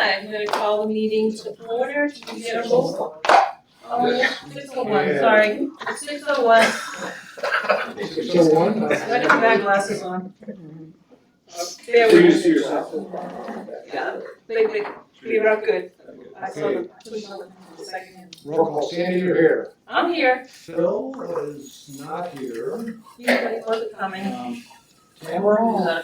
I'm going to call the meeting to order. Can we get a roll call? Oh, 6:01, sorry. 6:01. 6:01? I didn't have my glasses on. There we Please go. yourself. Yeah, big, we were good. I saw the second. Roll call. Sandy, you're here. I'm here. Phil is not here. Anybody wasn't coming. Tamara?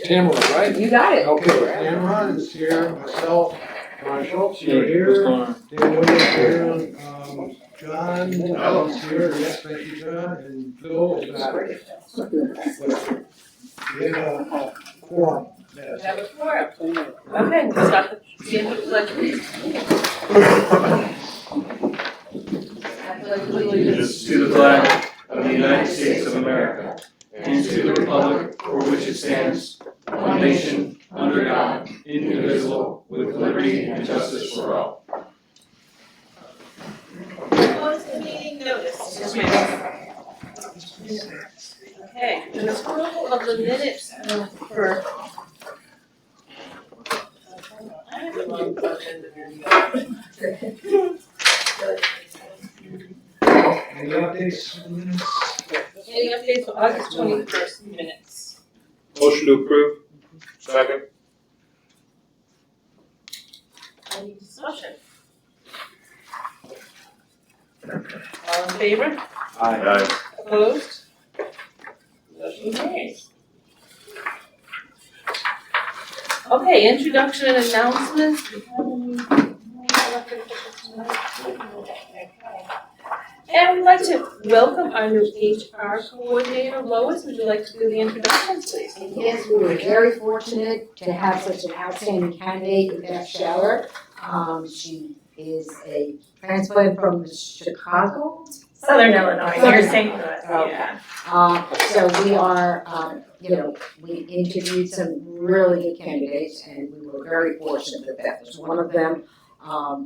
Tamara, right? You got it. Okay, Tamara is here, myself, Ron Schultz, you're What's here. going on? Dan Williams here, John is here, yes, thank you, John, and Phil is not here. We have a quorum. We have a forum. Okay, we'll start the end of the pledge, please. Allegiance to the flag of the United States of America and to the republic for which it stands, one nation, under God, indivisible, with liberty and justice for all. Close the meeting notice. Okay, an approval of the minutes for. I have the wrong version. Any updates on the minutes? Any updates for August 21st minutes? Motion to approve. Second. Any discussion? All in favor? Aye. Opposed? Motion carries. Okay, introduction and announcements. Do we have any elected officials tonight? And we'd like to welcome our new HR coordinator, Lois. Would you like to do the introductions, please? Yes, we were very fortunate to have such an outstanding candidate in Beth Scheller. She is a transplant from Chicago. Southern Illinois, near St. Louis, Okay. yeah. So we are, we interviewed some really good candidates, and we were very fortunate that Beth was one of them.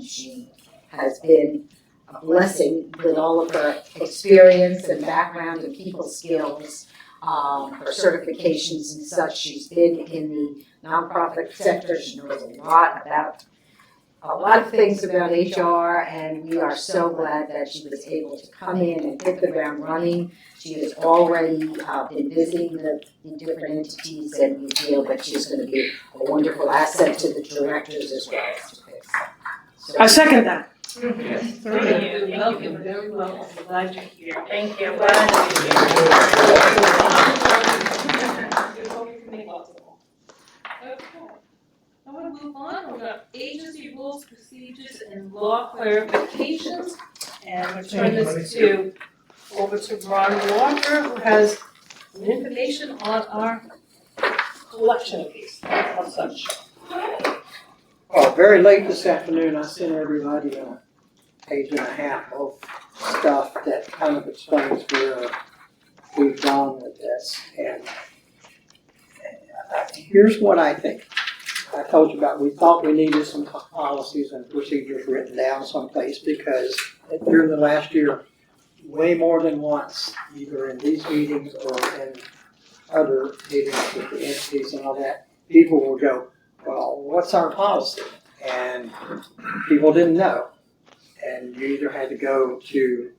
She has been a blessing with all of her experience and background and people skills, her certifications and such. She's been in the nonprofit sector. She knows a lot of things about HR, and we are so glad that she was able to come in and hit the ground running. She has already been visiting the different entities, and we feel that she's going to be a wonderful asset to the directors as well as to Fix. So, I second that. Thank you. Welcome, very welcome. We're glad you're here. Thank you. Okay. I want to move on. We've got agency rules, procedures, and law clarifications. And we'll turn this over to Ron Walker, who has some information on our collection of these, of such. Well, very late this afternoon, I sent everybody a page and a half of stuff that kind of explains where we've gone with this. And here's what I think. I told you about, we thought we needed some policies and procedures written down someplace because during the last year, way more than once, either in these meetings or in other meetings with the entities and all that, people will go, well, what's our policy? And people didn't know. And you either had to go to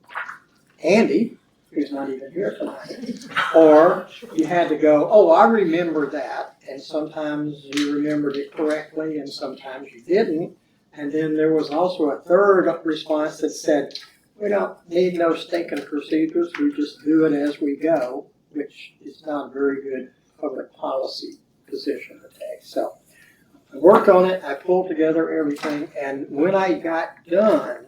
Andy, who's not even here tonight, or you had to go, oh, I remember that. And sometimes you remembered it correctly and sometimes you didn't. And then there was also a third response that said, we don't need no stinking procedures, we just do it as we go, which is not a very good public policy position to take. So I worked on it, I pulled together everything, and when I got done,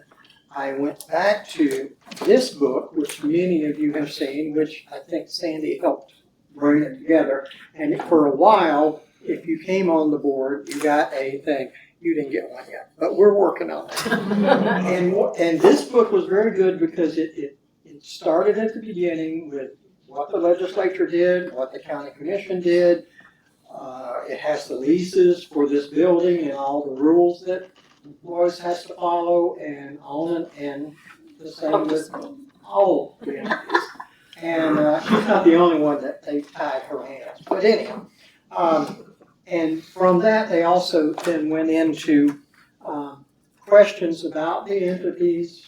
I went back to this book, which many of you have seen, which I think Sandy helped bring it together. And for a while, if you came on the board, you got a thing. You didn't get one yet, but we're working on that. And this book was very good because it started at the beginning with what the legislature did, what the county commission did. It has the leases for this building and all the rules that Lois has to follow, and on and the same with all the entities. And she's not the only one that they tied her hands. But anyhow, And from that, they also then went into questions about the entities,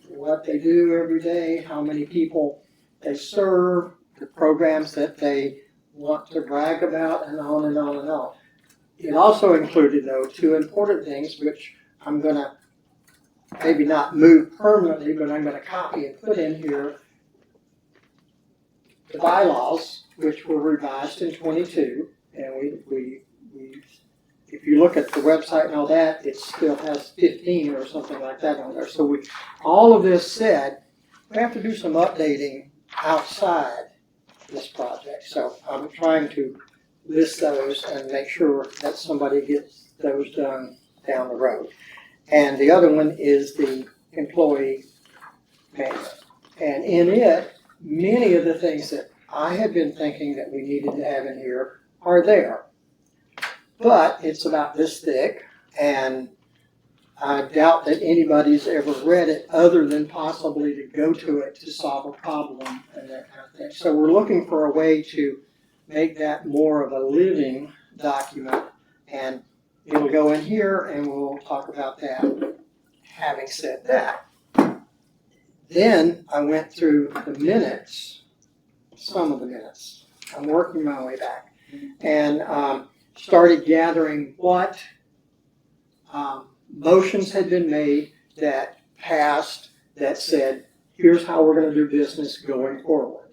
what they do every day, how many people they serve, the programs that they want to brag about, and on and on and on. It also included, though, two important things, which I'm going to maybe not move permanently, but I'm going to copy and put in here. The bylaws, which were revised in 22, and we if you look at the website and all that, it still has 15 or something like that on there. So all of this said, we have to do some updating outside this project. So I'm trying to list those and make sure that somebody gets those done down the road. And the other one is the employee manual. And in it, many of the things that I had been thinking that we needed to have in here are there. But it's about this thick, and I doubt that anybody's ever read it other than possibly to go to it to solve a problem and that kind of thing. So we're looking for a way to make that more of a living document, and it'll go in here and we'll talk about that. Having said that, then I went through the minutes, some of the minutes. I'm working my way back, and started gathering what motions had been made that passed that said, here's how we're going to do business going forward.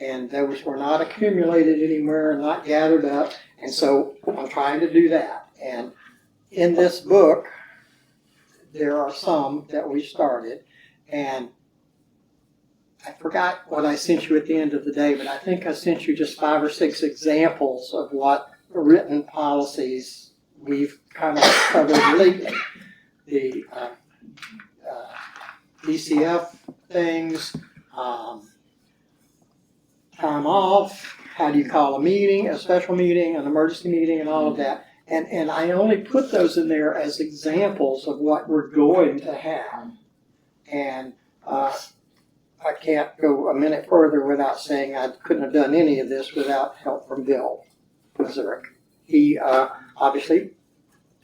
And those were not accumulated anywhere, not gathered up, and so I'm trying to do that. And in this book, there are some that we started, and I forgot what I sent you at the end of the day, but I think I sent you just 5 or 6 examples of what written policies we've kind of covered lately. The DCF things, time off, how do you call a meeting, a special meeting, an emergency meeting, and all of that. And I only put those in there as examples of what we're going to have. And I can't go a minute further without saying I couldn't have done any of this without help from Bill Mazurek. He obviously,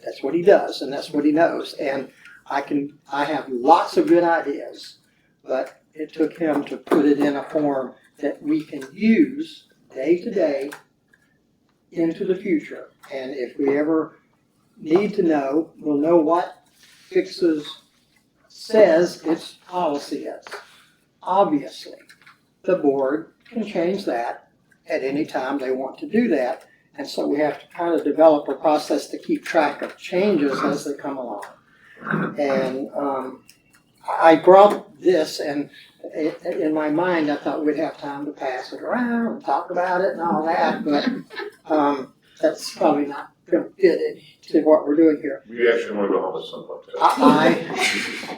that's what he does and that's what he knows. And I have lots of good ideas, but it took him to put it in a form that we can use day to day into the future. And if we ever need to know, we'll know what fixes says its policy is. Obviously, the board can change that at any time they want to do that. And so we have to kind of develop a process to keep track of changes as they come along. And I brought this, and in my mind, I thought we'd have time to pass it around and talk about it and all that, but that's probably not going to fit into what we're doing here. We actually want to go home at some point.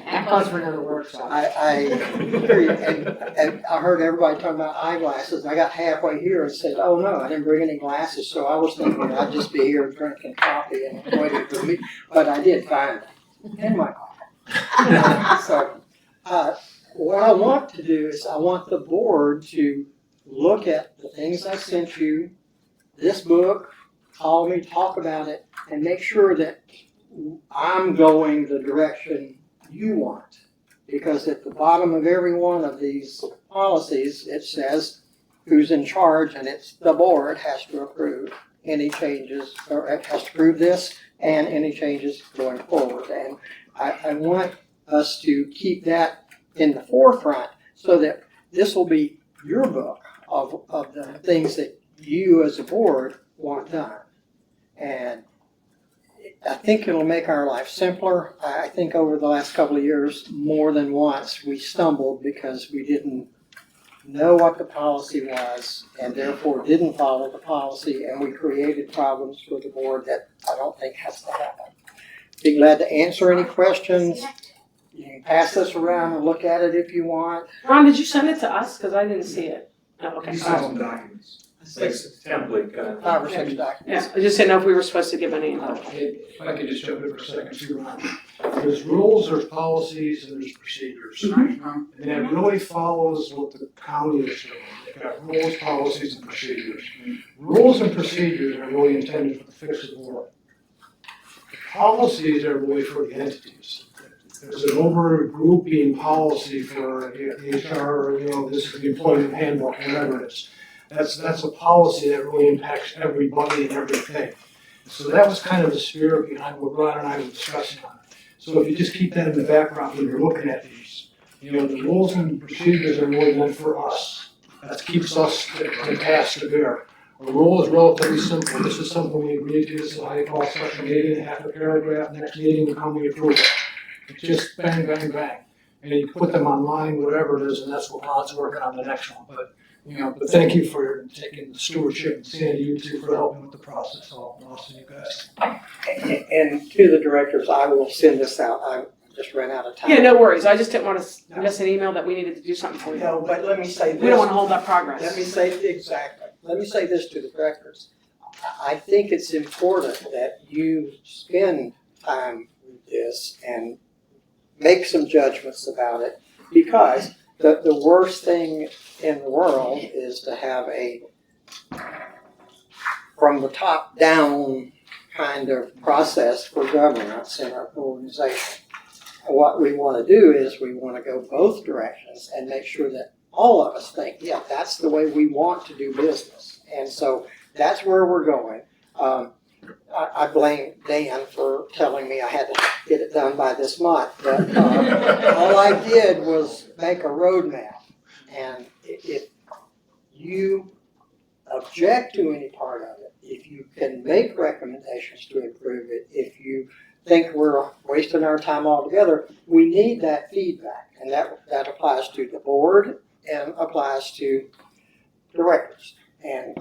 That calls for another workshop. I hear you, and I heard everybody talking about eyeglasses. I got halfway here and said, oh no, I didn't bring any glasses, so I was thinking I'd just be here drinking coffee and waiting for me, but I did find them in my car. So what I want to do is I want the board to look at the things I sent you, this book, call me, talk about it, and make sure that I'm going the direction you want. Because at the bottom of every one of these policies, it says who's in charge, and it's the board has to approve any changes, or it has to approve this and any changes going forward. And I want us to keep that in the forefront so that this will be your book of the things that you as a board want done. And I think it'll make our life simpler. I think over the last couple of years, more than once, we stumbled because we didn't know what the policy was and therefore didn't follow the policy, and we created problems for the board that I don't think has to happen. Be glad to answer any questions. You can pass this around and look at it if you want. Ron, did you send it to us? Because I didn't see it. Oh, okay. You saw some documents. It's like a template kind of. 5 or 6 documents. Yeah, I just didn't know if we were supposed to give any input. If I could just jump in for a second, too, Ron. There's rules, there's policies, and there's procedures. And that really follows what the county is doing. They've got rules, policies, and procedures. Rules and procedures are really intended for the fix of the board. The policies are really for the entities. There's an overgrouping policy for HR, this is the employment handbook, whatever it is. That's a policy that really impacts everybody and everything. So that was kind of the spirit behind what Ron and I were discussing on it. So if you just keep that in the background when you're looking at these, the rules and procedures are really meant for us. That keeps us the task to bear. A rule is relatively simple. This is something we agreed to. This is how you call a special meeting, half a paragraph, next meeting we come, we approve it. It's just bang, bang, bang. And you put them online, whatever it is, and that's what Ron's working on the next one. But thank you for taking the stewardship, and Sandy, you too, for helping with the process. Awesome, you guys. And to the directors, I will send this out. I just ran out of time. Yeah, no worries. I just didn't want to miss an email that we needed to do something for you. No, but let me say this. We don't want to hold up progress. Let me say, exactly. Let me say this to the directors. I think it's important that you spend time with this and make some judgments about it, because the worst thing in the world is to have a from the top down kind of process for governance in our organization. What we want to do is we want to go both directions and make sure that all of us think, yeah, that's the way we want to do business. And so that's where we're going. I blame Dan for telling me I had to get it done by this month, but all I did was make a roadmap. And if you object to any part of it, if you can make recommendations to improve it, if you think we're wasting our time altogether, we need that feedback. And that applies to the board and applies to directors. And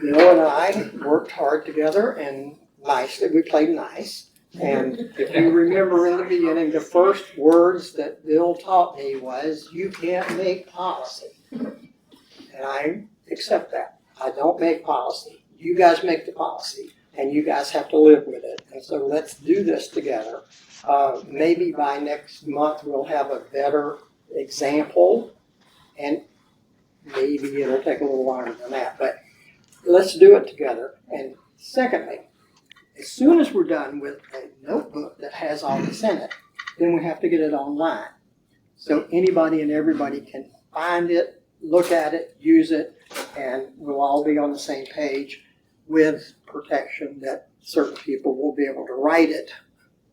Bill and I worked hard together, and nicely, we played nice. And if you remember in the beginning, the first words that Bill taught me was, you can't make policy. And I accept that. I don't make policy. You guys make the policy, and you guys have to live with it. And so let's do this together. Maybe by next month, we'll have a better example, and maybe it'll take a little longer than that, but let's do it together. And secondly, as soon as we're done with a notebook that has all this in it, then we have to get it online. So anybody and everybody can find it, look at it, use it, and we'll all be on the same page with protection that certain people will be able to write it.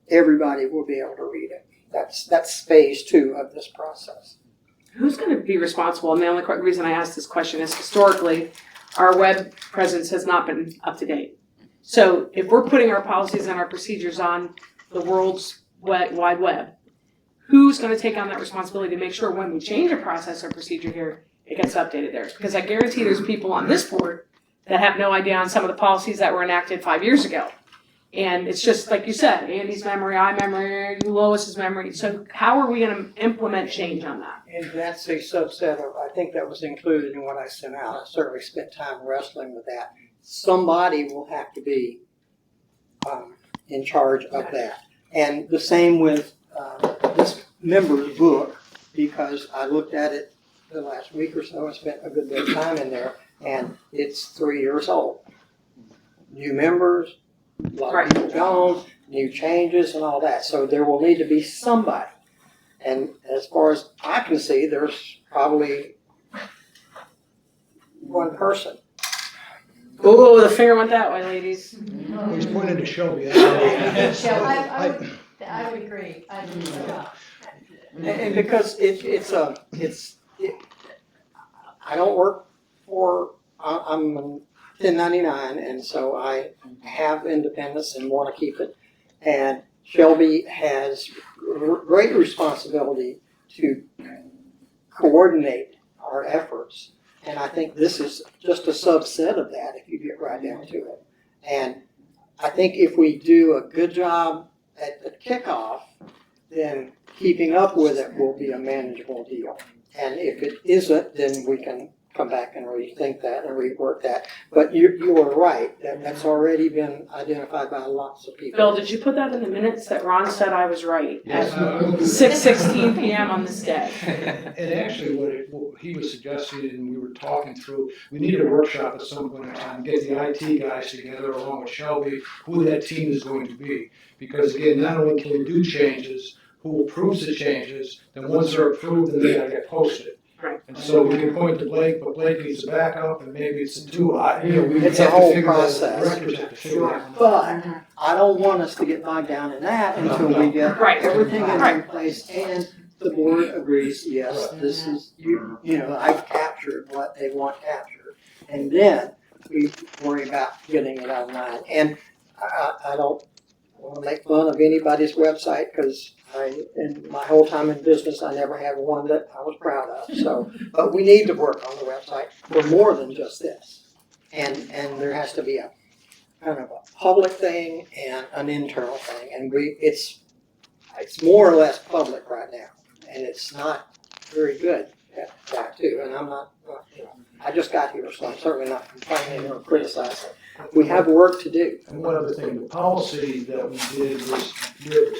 Everybody will be able to read it. That's phase 2 of this process. Who's going to be responsible? And the only reason I asked this question is historically, our web presence has not been up to date. So if we're putting our policies and our procedures on the world's wide web, who's going to take on that responsibility to make sure when we change a process or procedure here, it gets updated there? Because I guarantee there's people on this board that have no idea on some of the policies that were enacted 5 years ago. And it's just like you said, Andy's memory, Lois's memory. So how are we going to implement change on that? And that's a subset of, I think that was included in what I sent out. I certainly spent time wrestling with that. Somebody will have to be in charge of that. And the same with this member's book, because I looked at it the last week or so and spent a good bit of time in there, and it's 3 years old. New members, a lot of people gone, new changes and all that. So there will need to be somebody. And as far as I can see, there's probably one person. Oh, the finger went that way, ladies. He's pointing to Shelby. I would agree. I would agree. And because I don't work for, I'm 1099, and so I have independence and want to keep it. And Shelby has great responsibility to coordinate our efforts. And I think this is just a subset of that if you get right down to it. And I think if we do a good job at the kickoff, then keeping up with it will be a manageable deal. And if it isn't, then we can come back and rethink that and rework that. But you were right, that's already been identified by lots of people. Bill, did you put that in the minutes that Ron said I was right? Yes, At 6:16 PM on this day. And actually, what he was suggesting, and we were talking through, we need a workshop at some point in time, get the IT guys together along with Shelby, who that team is going to be. Because again, not only can we do changes, who approves the changes, then once they're approved, then they gotta get posted. Right. And so we can point to Blake, but Blake needs to back up, and maybe it's the two, we It's a have to whole figure that, process. directors have to figure that out. But I don't want us to get bogged down in that until we get Right. everything in Right. place and the board agrees, yes, this is, you know, I've captured what they want captured. And then we worry about getting it online. And I don't want to make fun of anybody's website, because in my whole time in business, I never had one that I was proud of. So, but we need to work on the website for more than just this. And there has to be a kind of a public thing and an internal thing. And it's more or less public right now. And it's not very good at that too. And I'm not, you know, I just got here, so I'm certainly not complaining or criticizing. We have work to do. And one other thing, the policy that we did was yours,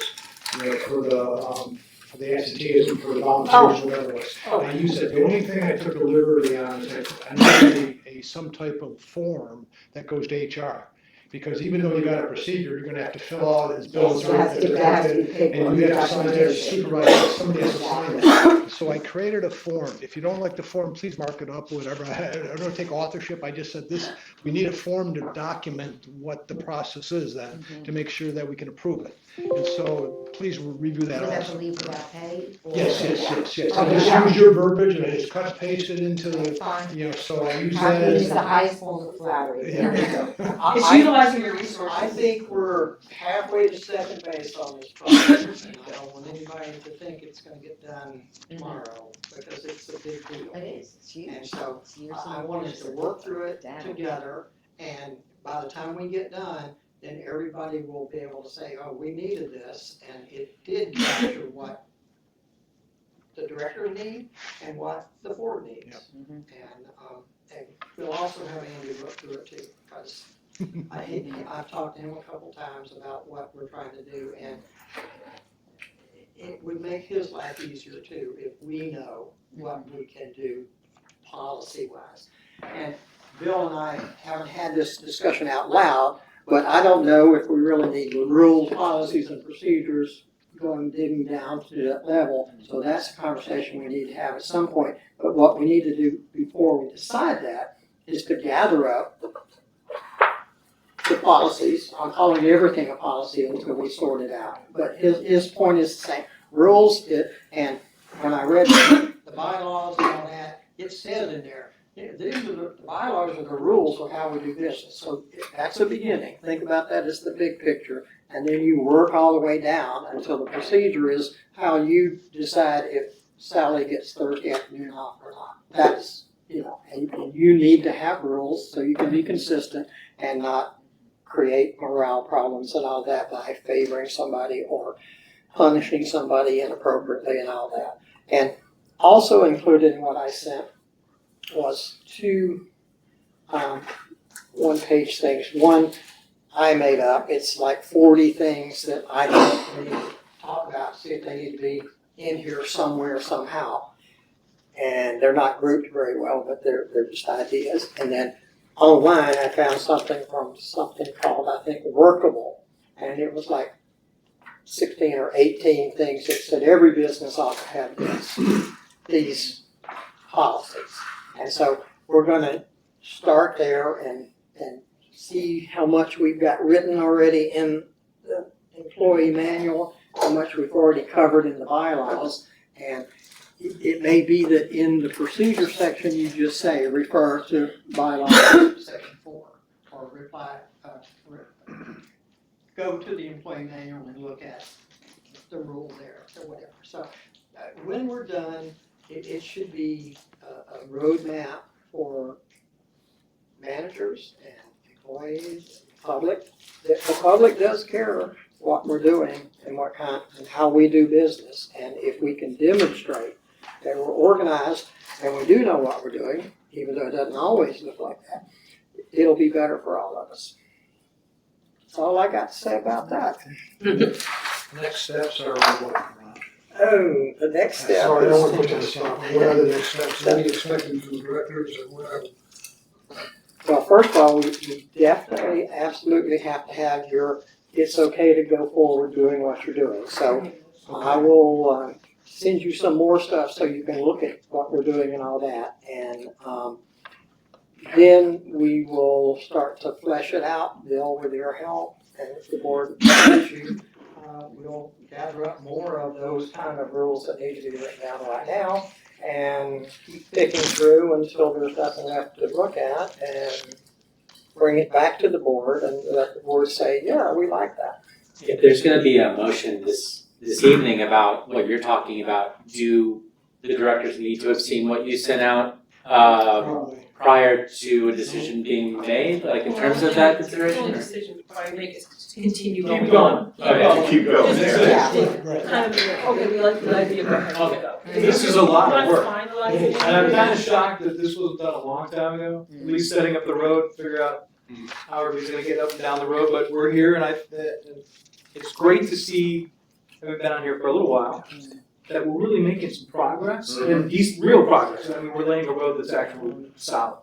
you know, for the absenteeism, for the volunteers, whatever it was. I used it, the only thing I took a liberty on is I needed some type of form that goes to HR. Because even though you got a procedure, you're gonna have to fill out his bills, and you have to sign it as supervisor, somebody has to sign it. So I created a form. If you don't like the form, please mark it up, whatever. I don't take authorship, I just said this, we need a form to document what the process is then, to make sure that we can approve it. And so, please review that Would that also. leave without pay? or- Yes. I just use your verbiage and I just cut and paste it into the, Fine. you know, so I use I that can as. use the highest form of flattery. There you go. It's utilizing your resources. I think we're halfway to second base on this project, and I don't want anybody to think it's gonna get done tomorrow, because it's a big deal. It is, it's huge. And so, It's years I and want us years to of work through it data. together, and by the time we get done, then everybody will be able to say, oh, we needed this, and it did capture what the directors need and what the board needs. Mhm. And we'll also have Andy look through it too, because I've talked to him a couple times about what we're trying to do, and it would make his life easier too if we know what we can do policy-wise. And Bill and I haven't had this discussion out loud, but I don't know if we really need rules, policies, and procedures going digging down to that level. So that's a conversation we need to have at some point. But what we need to do before we decide that is to gather up the policies. I'm calling everything a policy until we sort it out. But his point is the same. Rules, and when I read the bylaws and all that, it said in there, these are the bylaws are the rules for how we do business. So that's the beginning. Think about that as the big picture. And then you work all the way down until the procedure is how you decide if Sally gets Thursday afternoon off or not. That's, you know, and you need to have rules so you can be consistent and not create morale problems and all that by favoring somebody or punishing somebody inappropriately and all that. And also included in what I sent was two one-page things. One I made up. It's like 40 things that I think we need to talk about, see if they need to be in here somewhere somehow. And they're not grouped very well, but they're just ideas. And then online I found something from something called, I think, Workable. And it was like 16 or 18 things that said every business ought to have these policies. And so we're going to start there and see how much we've got written already in the employee manual, how much we've already covered in the bylaws. And it may be that in the procedure section you just say refer to bylaws section 4 or go to the employee manual and look at the rule there or whatever. So when we're done, it should be a roadmap for managers and employees, public. The public does care what we're doing and what kind and how we do business. And if we can demonstrate that we're organized and we do know what we're doing, even though it doesn't always look like that, it'll be better for all of us. That's all I got to say about that. Next steps are what? Oh, the next step Sorry, I don't want to is, put you on the spot. What are the next steps? What are you expecting from the directors or whatever? well, first of all, we definitely, absolutely have to have your, it's okay to go forward doing what you're doing. So I will send you some more stuff so you can look at what we're doing and all that. And then we will start to flesh it out, Bill, with your help, and if the board allows you, we'll gather up more of those kind of rules that need to be written down right now and keep picking through until there's nothing left to look at and bring it back to the board and let the board say, yeah, we like that. If there's gonna be a motion this evening about what you're talking about, do the directors need to have seen what you sent out Probably. prior to a decision being made, like in terms of that The consideration? only decision we probably make is to continue Keep going going. on. Okay. To keep going, Just yeah. kind of, okay, we like the idea, but let's go. This is a lot of work. Let's finalize it. And I'm kind of shocked that this was done a long time ago, at least setting up the road, figure out how everybody's gonna get up and down the road, but we're here and it's great to see, having been on here for a little while, that we're really making some progress, and real progress. I mean, we're laying a road that's actually solid.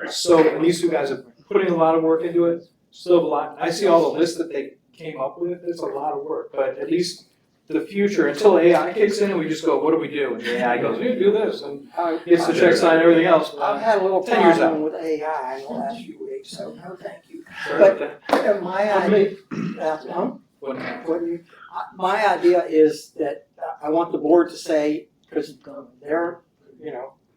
So, and these two guys are putting a lot of work into it, still have a lot. I see all the lists that they came up with, it's a lot of work, but at least the future, until AI kicks in and we just go, what do we do? And the AI goes, you do this, and gets the check sign and everything else. I've had a little 10 years problem with AI in the last few weeks, so no thank you. But My idea, my idea is that I want the board to say, because they're,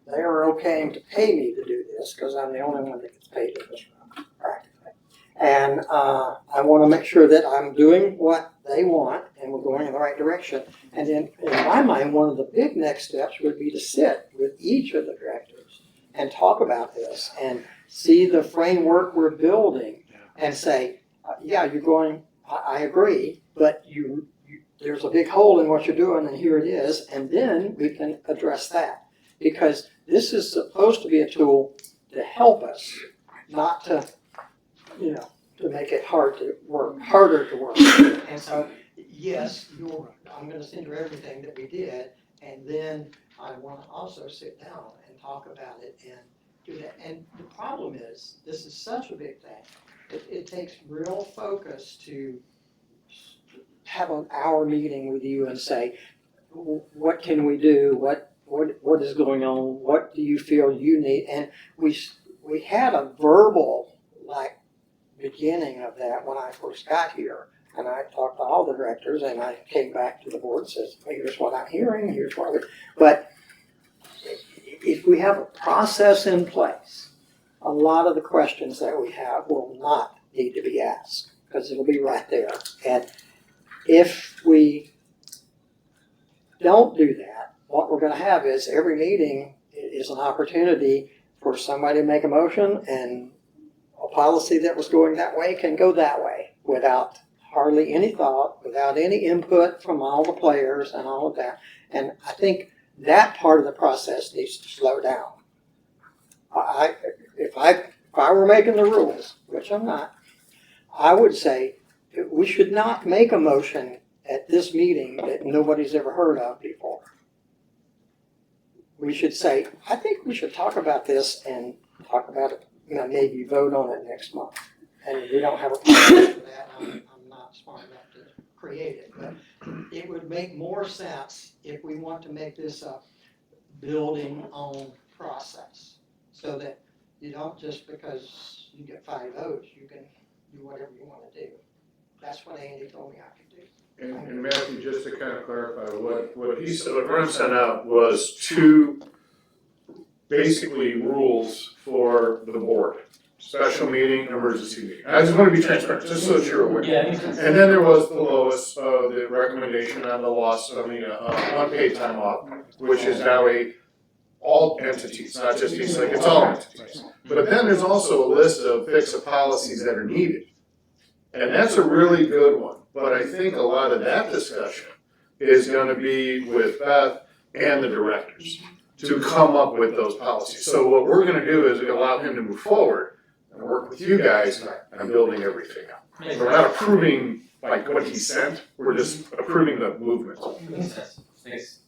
they're okay to pay me to do this, because I'm the only one that gets paid in this room, practically. And I want to make sure that I'm doing what they want and we're going in the right direction. And then, in my mind, one of the big next steps would be to sit with each of the directors and talk about this and see the framework we're building and say, yeah, you're going, I agree, but there's a big hole in what you're doing and here it is, and then we can address that. Because this is supposed to be a tool to help us, not to, to make it harder to work. And so, yes, I'm gonna send you everything that we did, and then I wanna also sit down and talk about it and do that. And the problem is, this is such a big thing. It takes real focus to have an hour meeting with you and say, what can we do? What is going on? What do you feel you need? And we had a verbal, beginning of that when I first got here. And I talked to all the directors and I came back to the board and says, here's what I'm hearing, here's what but if we have a process in place, a lot of the questions that we have will not need to be asked because it'll be right there. And if we don't do that, what we're going to have is every meeting is an opportunity for somebody to make a motion, and a policy that was going that way can go that way without hardly any thought, without any input from all the players and all of that. And I think that part of the process needs to slow down. If I were making the rules, which I'm not, I would say we should not make a motion at this meeting that nobody's ever heard of before. We should say, I think we should talk about this and talk about it, maybe vote on it next month. And we don't have a process for that. I'm not smart enough to create it, but it would make more sense if we want to make this a building on process, so that you don't just because you get 5 votes, you can do whatever you want to do. That's what Andy told me I could do. And Matthew, just to kind of clarify, what he said, what Grim sent out was 2 basically rules for the board. Special meeting, emergency meeting. I just want to be transparent, just so that you're aware. Yeah. And then there was the lowest, the recommendation on the loss, unpaid time off, which is now all entities, not just these, it's all entities. But then there's also a list of fix-it policies that are needed. And that's a really good one. But I think a lot of that discussion is going to be with Beth and the directors to come up with those policies. So what we're gonna do is allow him to move forward and work with you guys on building everything up. So we're not approving like what he sent, we're just approving the movement. Thanks.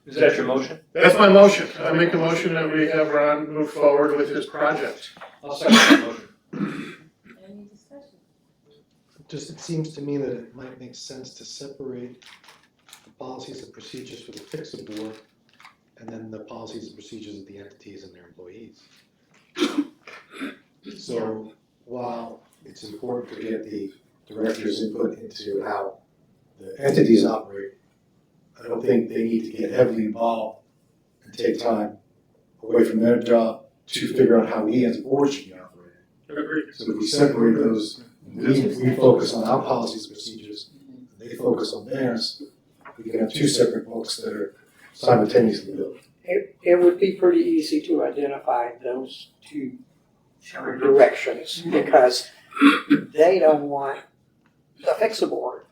Is that your motion? That's my motion. I make a motion that we have Ron move forward with his project. I'll second that motion. Any discussion? Just, it seems to me that it might make sense to separate the policies and procedures for the FICSA board and then the policies and procedures of the entities and their employees. So while it's important to get the director's input into how the entities operate, I don't think they need to get heavily involved and take time away from their job to figure out how we as a board should be operating. Agreed. So if we separate those, we focus on our policies and procedures, and they focus on theirs, we can have two separate books that are simultaneously built. It would be pretty easy to identify those two directions because they don't want the FICSA board.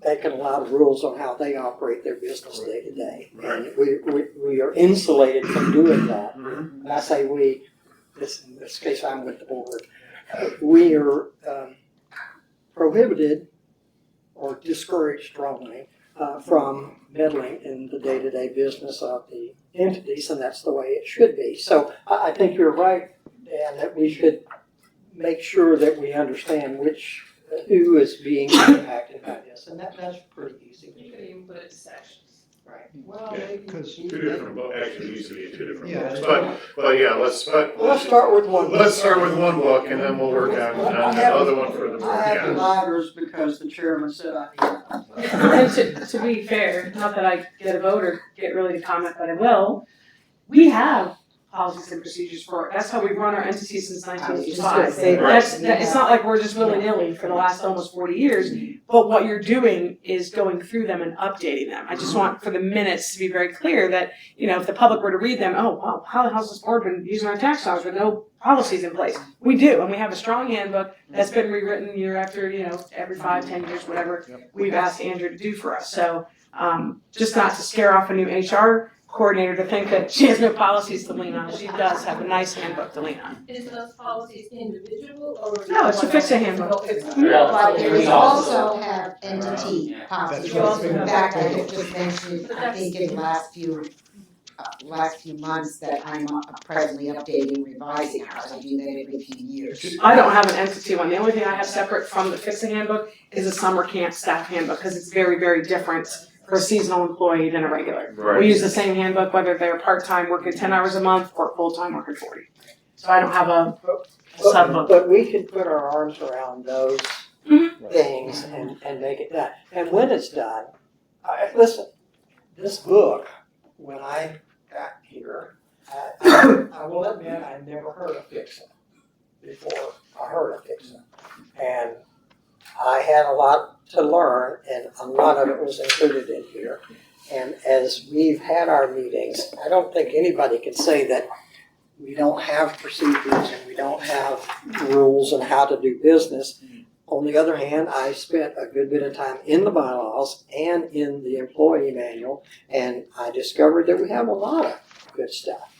They can allow the rules on how they operate their business day to day. And we are insulated from doing that. And I say we, in this case I'm with the board, we are prohibited or discouraged strongly from meddling in the day-to-day business of the entities, and that's the way it should be. So I think you're right, Dan, that we should make sure that we understand who is being impacted by this, and that's pretty easy. You could even put it to sections. Right. Well, Yeah, maybe. Because Two different books, actually used to be two different Yeah. books, but yeah, let's start with one. Let's start with one book and then we'll work on the other one for the board, I have yeah. dividers because the chairman said I And to be fair, not that I get a vote or get really to comment, but I will, we have policies and procedures for, that's how we've run our entity since I was 1985. just gonna say that. It's not like we're just willy-nilly for the last almost 40 years, but what you're doing is going through them and updating them. I just want for the minutes to be very clear that, if the public were to read them, oh, wow, how's this board been using our tax dollars with no policies in place? We do, and we have a strong handbook that's been rewritten year after, every 5, 10 years, whatever we've asked Andrew to do for us. So just not to scare off a new HR coordinator to think that she has no policies to lean on. She does have a nice handbook to lean on. Is those policies individual or? No, it's a FICSA handbook. But we Yeah. also have entity Yeah. policies. That's right. In fact, I have just mentioned, I think in the last few months that I'm presently updating, revising ours. I do that every few years. I don't have an entity one. The only thing I have separate from the FICSA handbook is a summer camp staff handbook because it's very, very different for a seasonal employee than a regular. Right. We use the same handbook whether they're part-time working 10 hours a month or full-time working 40. So I don't have a sub-book. But we can put our arms around those Mhm. things and make it done. And when it's done, listen, this book, when I got here, I will admit I never heard of FICSA before I heard of FICSA. And I had a lot to learn, and a lot of it was included in here. And as we've had our meetings, I don't think anybody can say that we don't have procedures and we don't have rules on how to do business. On the other hand, I spent a good bit of time in the bylaws and in the employee manual, and I discovered that we have a lot of good stuff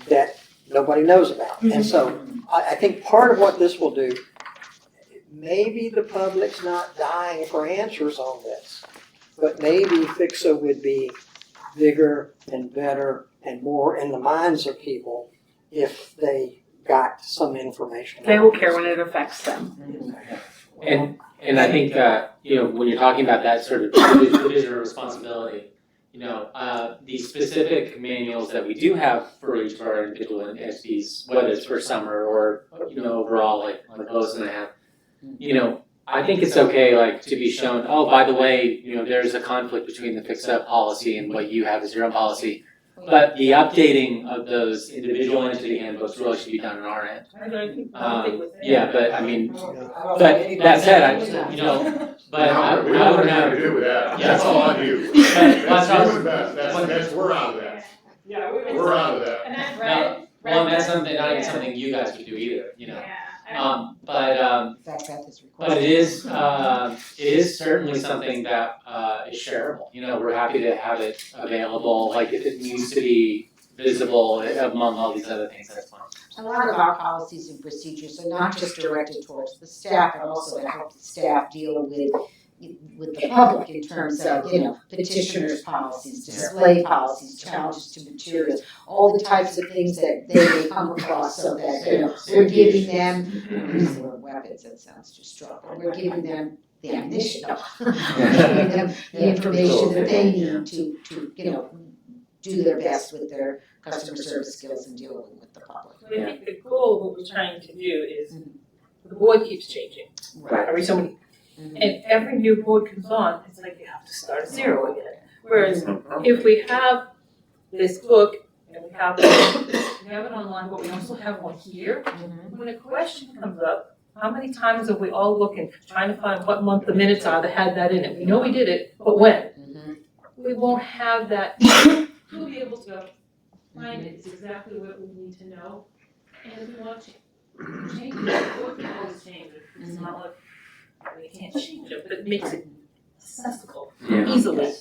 that nobody knows about. And so I think part of what this will do, maybe the public's not dying for answers on this, but maybe FICSA would be bigger and better and more in the minds of people if they got some information. They will care when it affects them. And I think, when you're talking about that sort of division of responsibility, the specific manuals that we do have for each of our individual entities, whether it's for summer or, overall, like Lois and I have, I think it's okay, to be shown, oh, by the way, there's a conflict between the FICSA policy and what you have as your own policy. But the updating of those individual entity handbooks really should be done on our end. Yeah, but I mean, but that said, but I We don't would have not. to do with that. Yeah. That's all on you. That's That's you and Beth. We're out of that. Yeah, We're out of that. And I've No, well, and that's not even something you guys would do either, Yeah, In fact, Beth is But requesting. it is certainly something that is shareable. You know, we're happy to have it available, like if it needs to be visible among all these other things, that's fine. A lot of our policies and procedures are not just directed towards the staff, but also to help the staff deal with the public in terms of, petitioners' policies, display policies, challenges to materials, all the types of things that they may come across, so that, we're giving them, use the word weapons, that sounds too strong, but we're giving them the ammunition, giving them the information that they need to, do their best with their customer service skills and dealing with the public. But I think the goal of what we're trying to do is, the board keeps changing. Every so many, and every new board comes on, it's like you have to start at zero again. Whereas if we have this book, and we have it online, but we also have one here, when a question comes up, how many times are we all looking, trying to find what month the minutes are that had that in it? We know we did it, but when? We won't have that, we'll be able to find it's exactly what we need to know, and if we want to change it, the board can always change it. It's not like we can't change it, but it makes it accessible easily.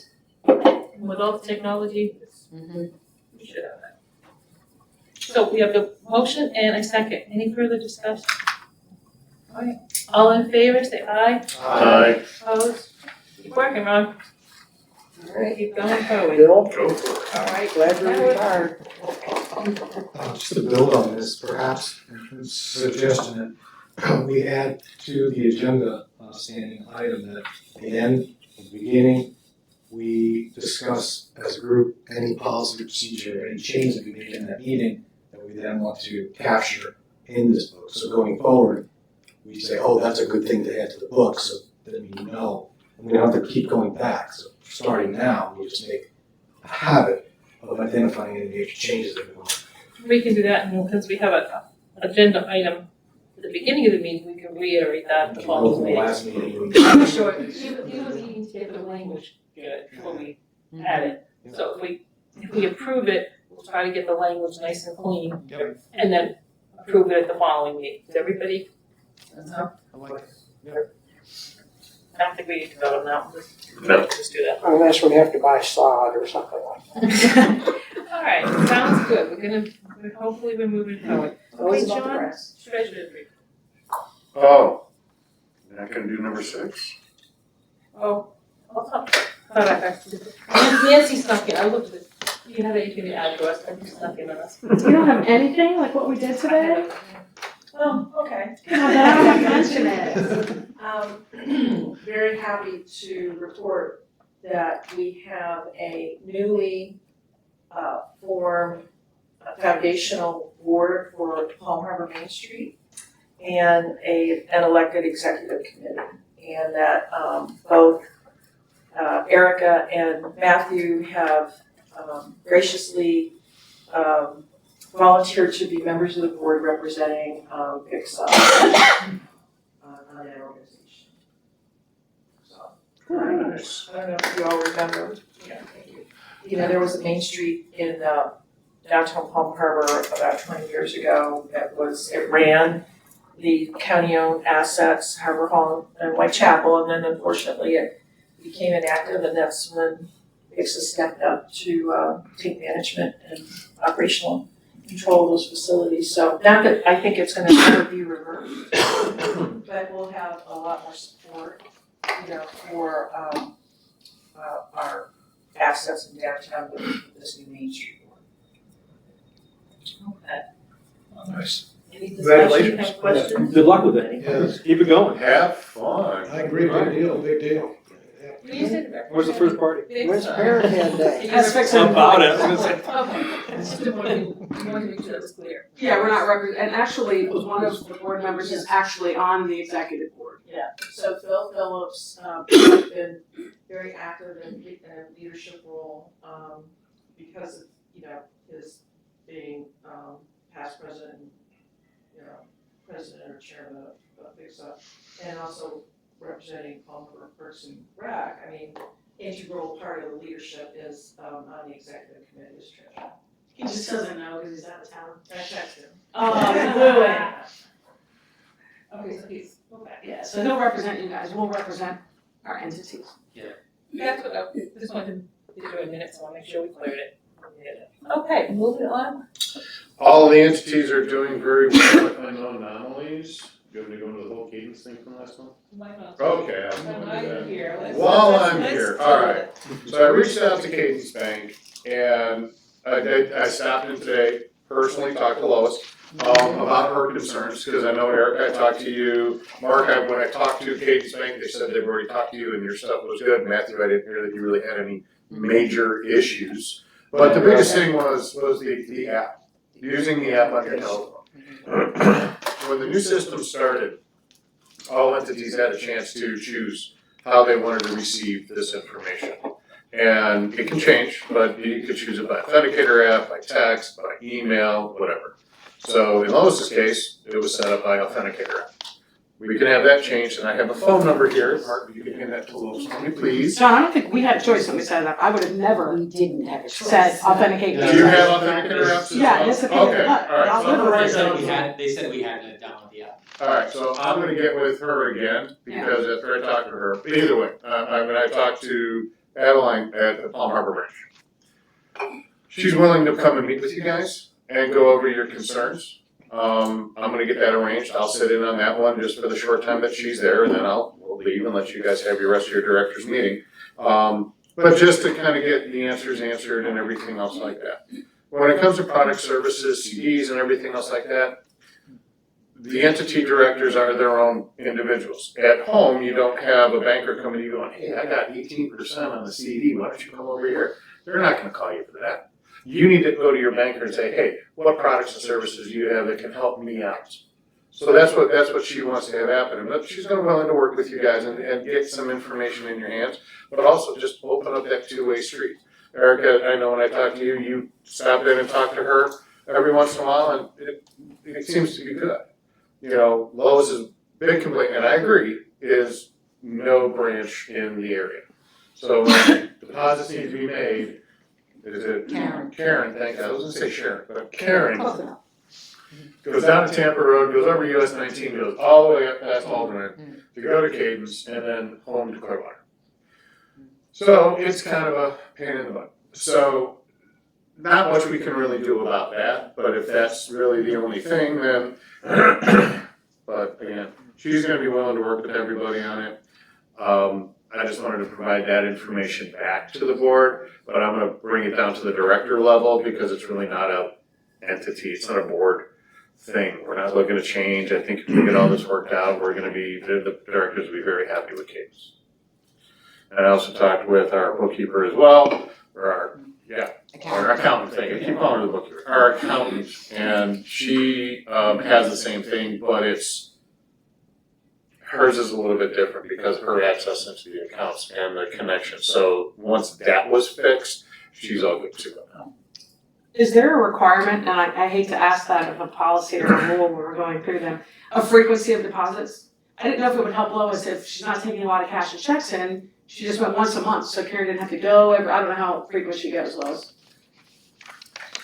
And with all the technology, we should have that. So we have the motion and a second. Any further discussion? All right. All in favor, say aye. Aye. Opposed? Keep working, Ron. All right, keep going forward. Bill, Go for it. All right. glad you're retired. Just to build on this, perhaps, a suggestion that we add to the agenda standing item that at the end, at the beginning, we discuss as a group any policy or procedure, any change that we make in that meeting that we then want to capture in this book. So going forward, we say, oh, that's a good thing to add to the book, so then we know. And we don't have to keep going back. So starting now, we just make a habit of identifying any major changes that we want. We can do that, and since we have an agenda item at the beginning of the meeting, we can reiterate that at the following meeting. Last meeting, we Sure, you need to get the language good before we add it. So if we approve it, we'll try to get the language nice and clean. Yep. And then approve it at the following meeting. Is everybody? No? I don't think we need to vote on that one. No. Just do that. Unless we have to buy sod or something like that. All right, sounds good. Hopefully we're moving forward. Always Okay, about the John, press. treasurer's report. Oh, you're not gonna do number 6? Oh, I'll talk. Nancy snuck in. I looked at it. You had anything to add to us, and you snuck in on us. You don't have anything like what we did today? Oh, okay. No, then I don't mention it. Very happy to report that we have a newly formed foundational board for Palm Harbor Main Street and an elected executive committee. And that both Erica and Matthew have graciously volunteered to be members of the board representing PHCSA on that organization. So, Nice. I don't know if you all remember, there was a Main Street in downtown Palm Harbor about 20 years ago it ran the county-owned assets, Harbor Hall and Whitechapel, and then unfortunately it became inactive, and that's when PHCSA stepped up to take management and operational control of those facilities. So not that I think it's gonna ever be reversed, but we'll have a lot more support, for our assets in downtown with this new Main Street board. Okay. Nice. Any discussion, have questions? Good luck with it. Yes. Keep it going. Have fun. I agree, big deal, big deal. What do you say to that? Where's the first party? When's Parent Day? That's fixing. About it, I was gonna say. Okay, I just wanted to make sure that was clear. Yeah, we're not and actually, one of the board members is actually on the executive board. Yeah, so Phil Phillips has been very active in a leadership role because of, his being past president and, president or chairman of PHCSA, and also representing Palm Harbor Parks and Rec. I mean, integral part of the leadership is on the executive committee as treasurer. He just doesn't know because he's out of town. I texted him. Oh, you blew it. Okay, so he's, okay. Yeah, so he'll represent you guys, we'll represent our entities. That's what I just wanted to do a minute, so I'll make sure we cleared it. Okay, moving on. All the entities are doing very well with unknown anomalies. You want me to go into the whole cadence thing from last month? Might not. Okay, I'm While gonna do that. I'm here, let's. While let's- I'm let's here, do all right. it. So I reached out to Cadence Bank and I stopped in today, personally talked to Lois, about her concerns, because I know Eric, I talked to you, Mark, when I talked to Cadence Bank, they said they've already talked to you and your stuff was good. Matthew, I didn't hear that you really had any major issues. But the biggest thing was the app, using the app on your telephone. When the new system started, all entities had a chance to choose how they wanted to receive this information. And it can change, but you could choose it by authenticator app, by text, by email, whatever. So in Lois's case, it was set up by authenticator app. We can have that changed, and I have a phone number here. Mark, you can hand that to Lois for me, please. John, I don't think we had a choice when we set it up, I would have never We didn't have a choice. said authenticate. Do you have authenticator apps as well? Yeah, it's a pain in the Okay, butt, all right, I'll so I'm live gonna with write it. down. They said we had to download the app. Alright, so I'm gonna get with her again, because after I talk to her, but either way, I talked to Adeline at the Palm Harbor Branch. She's willing to come and meet with you guys and go over your concerns. I'm gonna get that arranged, I'll sit in on that one just for the short time that she's there, and then we'll leave and let you guys have your rest of your directors meeting. But just to kind of get the answers answered and everything else like that. When it comes to product services, CDs and everything else like that, the entity directors are their own individuals. At home, you don't have a banker coming to you going, hey, I got 18% on the CD, why don't you come over here? They're not gonna call you for that. You need to go to your banker and say, hey, what products and services do you have that can help me out? So that's what she wants to have happen. But she's gonna be willing to work with you guys and get some information in your hands, but also just open up that two-way street. Erica, I know when I talked to you, you stopped in and talked to her every once in a while, and it seems to be good. You know, Lois's big complaint, and I agree, is no branch in the area. So when deposits need to be made, is it? Karen, thank you, I was gonna say Sharon, but Karen goes down to Tampa Road, goes over US 19, goes all the way up past Alderman to go to Cadence and then home to Clearwater. So it's kind of a pain in the butt. So not much we can really do about that, but if that's really the only thing, then but again, she's gonna be willing to work with everybody on it. I just wanted to provide that information back to the board, but I'm gonna bring it down to the director level because it's really not a entity, it's not a board thing. We're not looking to change. I think if we get all this worked out, the directors will be very happy with Cadence. And I also talked with our bookkeeper as well, or our accountant thing, I keep calling her the bookkeeper, our accountant, and she has the same thing, but hers is a little bit different because her access into the accounts and the connection. So once that was fixed, she's all good to go now. Is there a requirement, and I hate to ask that of a policy or a rule when we're going through them, a frequency of deposits? I didn't know if it would help Lois if she's not taking a lot of cash and checks in, she just went once a month, so Karen didn't have to go I don't know how frequent she goes, Lois.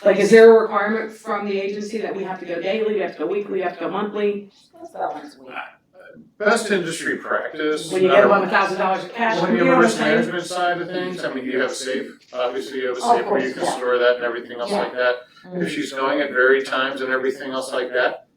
Like, is there a requirement from the agency that we have to go daily, we have to go weekly, we have to go monthly? Best industry practice. When you get above $1,000 of cash, When you you know have what a I'm risk saying? management side of things, I mean, you have a safe, obviously you have a Oh, of safe where you course, can yeah. store that and everything else like that. If she's going at varied times and everything else like that,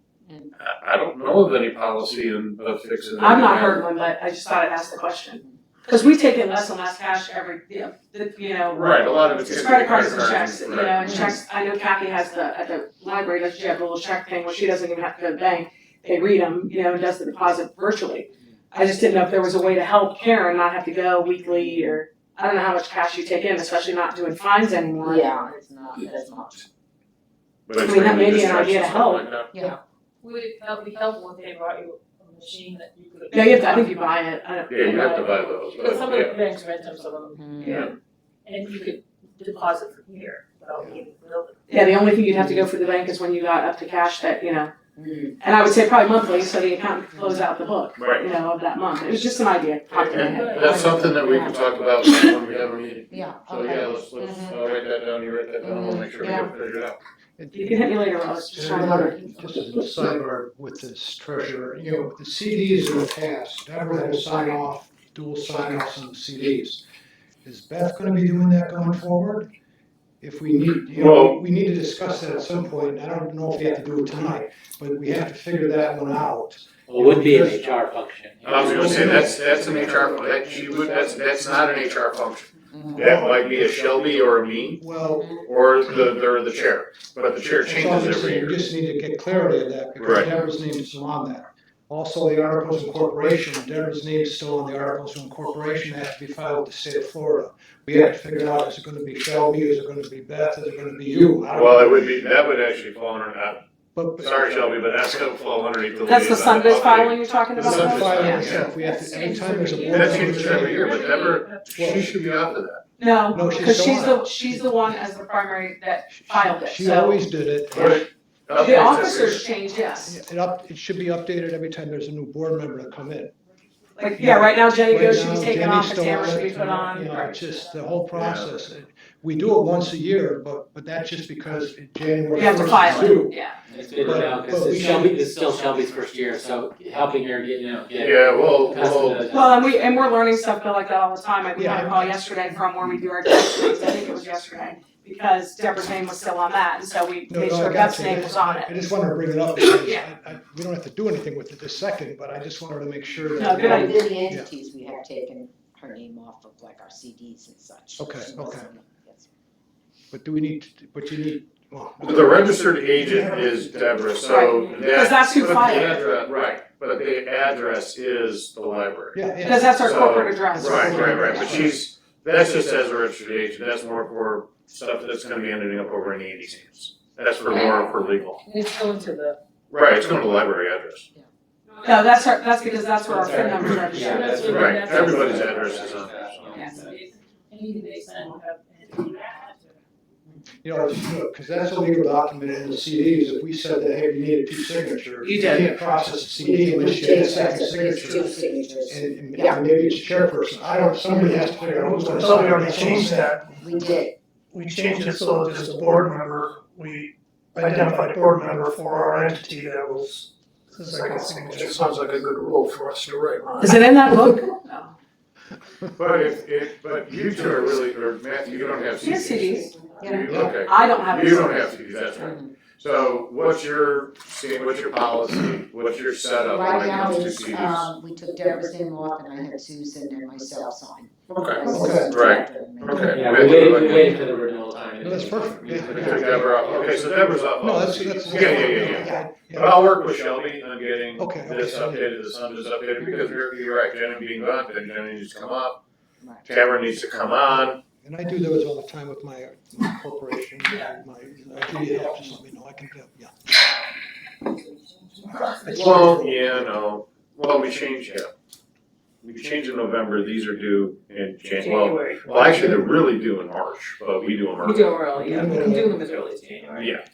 I don't know of any policy of fixing it. I've not heard one, but I just thought I'd ask the question. Because we take in less and less cash every, Right, a lot of it's. it's credit cards and checks, right. and checks, I know Kathy has at the library, does she have a little check thing where she doesn't even have to go to the bank, they read them, and does the deposit virtually. I just didn't know if there was a way to help Karen not have to go weekly, or, I don't know how much cash you take in, especially not doing fines anymore. Yeah, it's not as much. But it's I mean, that mainly may be an distractions idea to and stuff help. like that. Yeah. Would it be helpful if they brought you a machine that you could? Yeah, I think you buy it, I don't. Yeah, you have to buy those, Because some but of the yeah. banks rent them, some of them, Yeah. and you could deposit from here without needing the building. Yeah, the only thing you'd have to go for the bank is when you got up to cash that, and I would say probably monthly, so the accountant could close out the book, Right. of that month. It was just an idea, popped in my head. And that's something that we can talk about when we have a meeting. Yeah, So okay. yeah, let's, I'll write that down, you write that down, we'll make sure we get it figured out. You can hit me later, Rose, just trying to. Just as a sidebar with this treasurer, the CDs in the past, Deborah had to sign off, dual sign offs on the CDs. Is Beth gonna be doing that going forward? If we need, Well- we need to discuss that at some point, I don't know if we have to do it tonight, but we have to figure that one out. Well, it would be an HR function. I was gonna say, that's an HR, that's not an HR function. That might be a Shelby or a me, Well, or the chair, but the chair changes every we year. just need to get clarity of that, because Right. Deborah's name is still on that. Also, the articles of incorporation, Deborah's name is still on the articles of incorporation, that has to be filed with the state of Florida. We have to figure out, is it gonna be Shelby, is it gonna be Beth, is it gonna be you? I don't Well, know. that would actually fall under that, But. sorry Shelby, but that's gonna fall underneath the. That's the liaison Sundays update. filing you're talking The about? Sundays Rose? Filing Yeah. itself, we have to, anytime there's a board. That member changes every year, but change- Deborah, she should be off of that. No, No, she's because still she's the one as the primary that filed it, She so. always did it. But The officers change, yes. It should be updated every time there's a new board member to come in. Like, yeah, right now Jenny Right goes, should now, be taken Jenny's off, and still Tamara on should be it, put on. It's just the whole process. We do it once a year, but that's just because January. You have to 1st file is due. it, yeah. It's good to know, But because we this is still Shelby's first year, so helping her get, get. Yeah, well, accustomed to the- Well, and we're learning stuff like that all the time. We had a Yeah. call yesterday from where we do our tax rates, I think it was yesterday, because Deborah's name was still on that, and so we No, made no, I sure got Beth's you. name was on I it. just wanted to bring it up because Yeah. we don't have to do anything with it this second, but I just wanted to make sure that. No, good idea. Within the entities, we have taken her name off of like our CDs and such. Okay, She okay. wasn't- yes. But do we need, but you need, well. the registered agent is Deborah, so Right. Because that's who but the filed it. address- Right, but the address is the library. Yeah, yeah. Because that's our So- corporate address. Right, but that's just as a registered agent, that's more for stuff that's gonna be ending up over in the Andy's hands. That's for more for legal. It's going to the. Right, it's going to the library address. No, that's because that's where our PIN number's Yeah, registered. that's Right, everybody's address is on there, so. Yes. Anything they send, Because that's a legal document in the CDs. If we said that, hey, we needed 2 signatures. You did. can't process a CD unless you get a second It's signature. two signatures. And Yeah. maybe it's chairperson. I don't, somebody has to figure out who's I gonna thought sign we it. already changed that. We did. We changed it so that as a board member, we identified a board member for our entity that was the second signature. Sounds like a good rule for us to write, Ron. Is it in that book? No. But you two are really, or Matthew, you don't have She has CDs. CDs. You- Okay. I don't have. You don't CDs. have CDs, that's right. So what's your policy, what's your setup when Right it now, comes to it's, CDs? we took Deborah's name off and I had Susan and myself sign. Okay, As Okay. assistant right. director. Okay. Yeah, we waited for the renewal time. No, that's perfect. We took Deborah off. Okay, so Deborah's up. No, that's. Yeah. But I'll work with Shelby on getting Okay, this okay. updated, the Sundays updated, because you're right, Jenny being gone, then Jenny needs to come up, Right. Tamara needs to come on. And I do those all the time with my corporation, if you need help, just let me know, I can help, yeah. Well, well, we changed in November, these are due in January. Well, actually, they're really due in March, but we do them We early. do them early, yeah, we can do them as early as January. Yeah,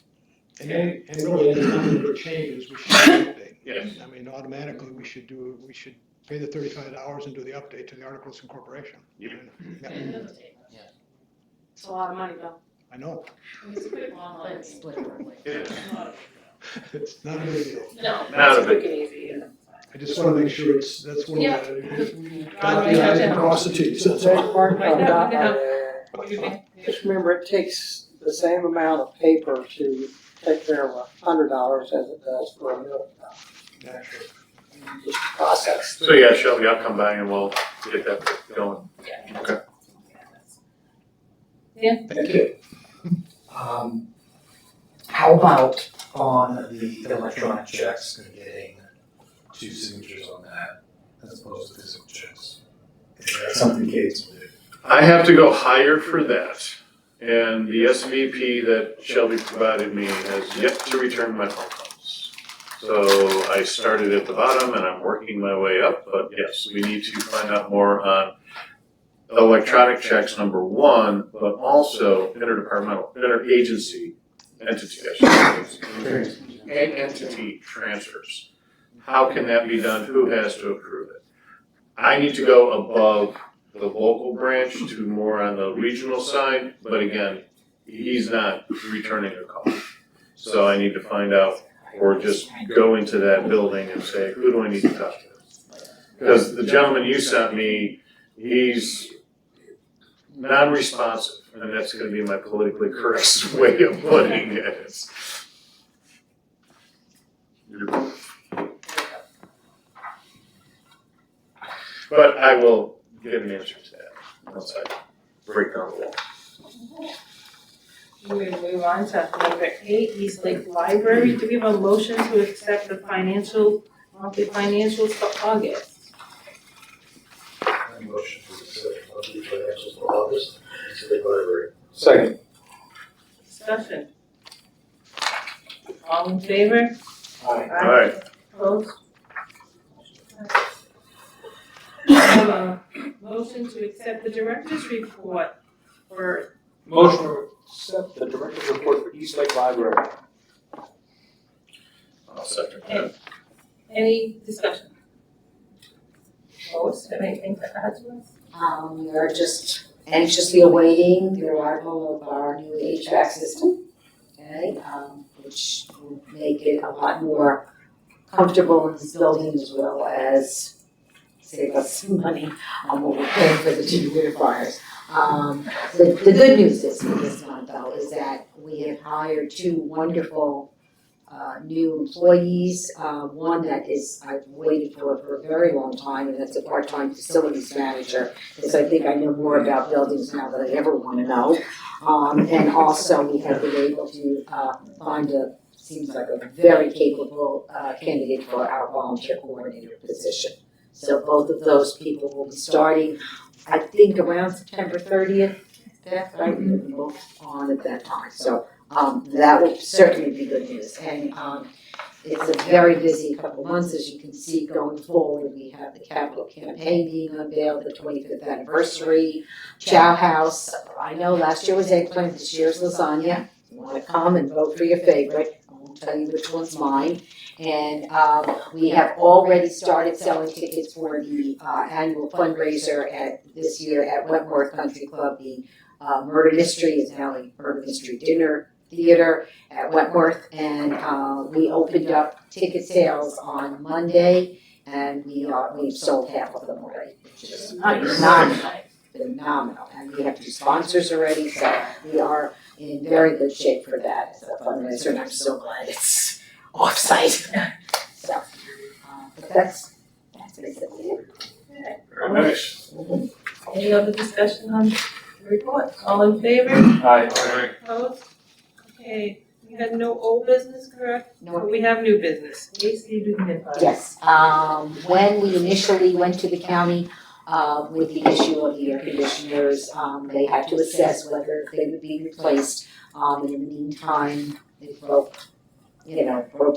And really, anytime there are changes, we should do an update. yes. I mean, automatically, we should pay the $35 and do the update to the articles of incorporation. Yep. Yeah, It's a lot of money, though. I know, It's a quick long line. Let's split it away. Yeah. it's not a big deal. No, Not a it's quick and easy, yeah. I just wanna make sure that's one of Yeah. the. I have to- Cross the Ts, that's Take all. part Right on now, that. Just remember, it takes the same amount of paper to take care of $100 as it does for $1 million. Naturally. Just process. So yeah, Shelby, I'll come by and we'll get that going. Okay. Thank you. How about on the electronic checks and getting 2 signatures on that as opposed to physical checks? Is that something Kate's will do? I have to go higher for that, and the SVP that Shelby provided me has yet to return my phone calls. So I started at the bottom and I'm working my way up, but yes, we need to find out more on electronic checks, number one, but also interagency entity, and entity transfers. How can that be done? Who has to approve it? I need to go above the local branch to more on the regional side, but again, he's not returning a call. So I need to find out, or just go into that building and say, who do I need to talk to? Because the gentleman you sent me, he's non-responsive, and that's gonna be my politically correct way of putting it. But I will get an answer to that once I break down the wall. We move on to number 8, East Lake Library. Do we have a motion to accept the monthly financials for August? Motion to accept monthly financials for August, East Lake Library. Second. Discussion. All in favor? Alright, Opposed? We have a motion to accept the director's report for, Motion to accept the director's report for East Lake Library. I'll second that. any discussion? Lois, have anything to add to this? We are just anxiously awaiting the arrival of our new HVAC system, okay, which will make it a lot more comfortable in this building as well as save us some money on what we're paying for the dehumidifiers. The good news is for this month though is that we have hired 2 wonderful new employees. One that is I've waited for a very long time, and that's a part-time facilities manager, because I think I know more about buildings now than I ever want to know. And also we have been able to find seems like a very capable candidate for our volunteer coordinator position. So both of those people will be starting, I think, around September 30th. Beth, right? We'll be both on at that time. So that will certainly be good news. And it's a very busy couple months, as you can see going forward. We have the capital campaign being unveiled, the 25th anniversary, Chow House. I know last year was eggplant, this year's lasagna. You want to come and vote for your favorite. I won't tell you which one's mine. And we have already started selling tickets for the annual fundraiser this year at Wentworth Country Club. The Murder Mystery is now a Murder Mystery dinner theater at Wentworth, and we opened up ticket sales on Monday, and we've sold half of them already, which is phenomenal. And we have 2 sponsors already, so we are in very good shape for that as a fundraiser, and I'm so glad it's off-site. So, but that's basically it. Very nice. Any other discussion on the report? All in favor? Aye. Opposed? Okay, we had no old business, correct? No. But we have new business. AC dehumidifier. Yes, when we initially went to the county with the issue of the air conditioners, they had to assess whether they would be replaced. In the meantime, it broke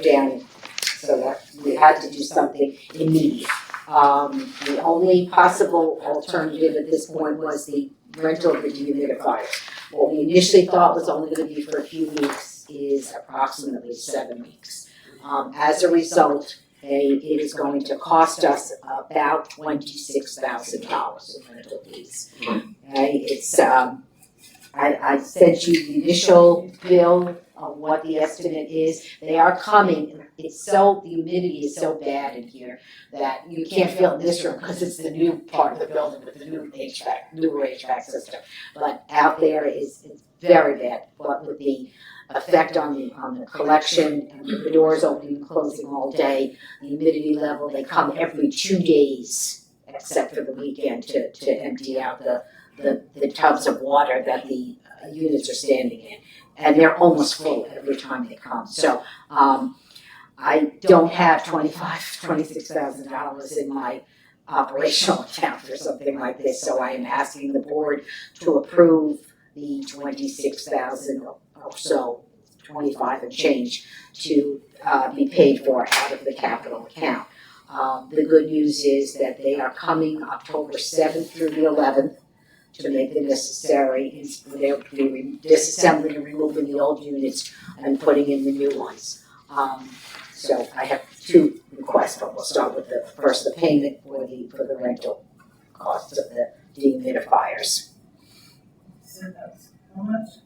down, so that we had to do something immediate. The only possible alternative at this point was the rental of the dehumidifiers. What we initially thought was only going to be for a few weeks is approximately 7 weeks. As a result, it is going to cost us about $26,000 in rental fees. Okay, it's I sent you the initial bill of what the estimate is. They are coming. The humidity is so bad in here that you can't feel it in this room because it's the new part of the building with the newer HVAC system. But out there it's very bad. But with the effect on the collection and the doors opening and closing all day, the humidity level, they come every 2 days except for the weekend to empty out the tubs of water that the units are standing in. And they're almost full every time they come. So I don't have $26,000 in my operational account for something like this. So I am asking the board to approve the $26,000 or so, 25 and change, to be paid for out of the capital account. The good news is that they are coming October 7th through the 11th. To make the necessary, they'll be disassembling and removing the old units and putting in the new ones. So I have 2 requests, but we'll start with the payment for the rental costs of the dehumidifiers. So that's how much?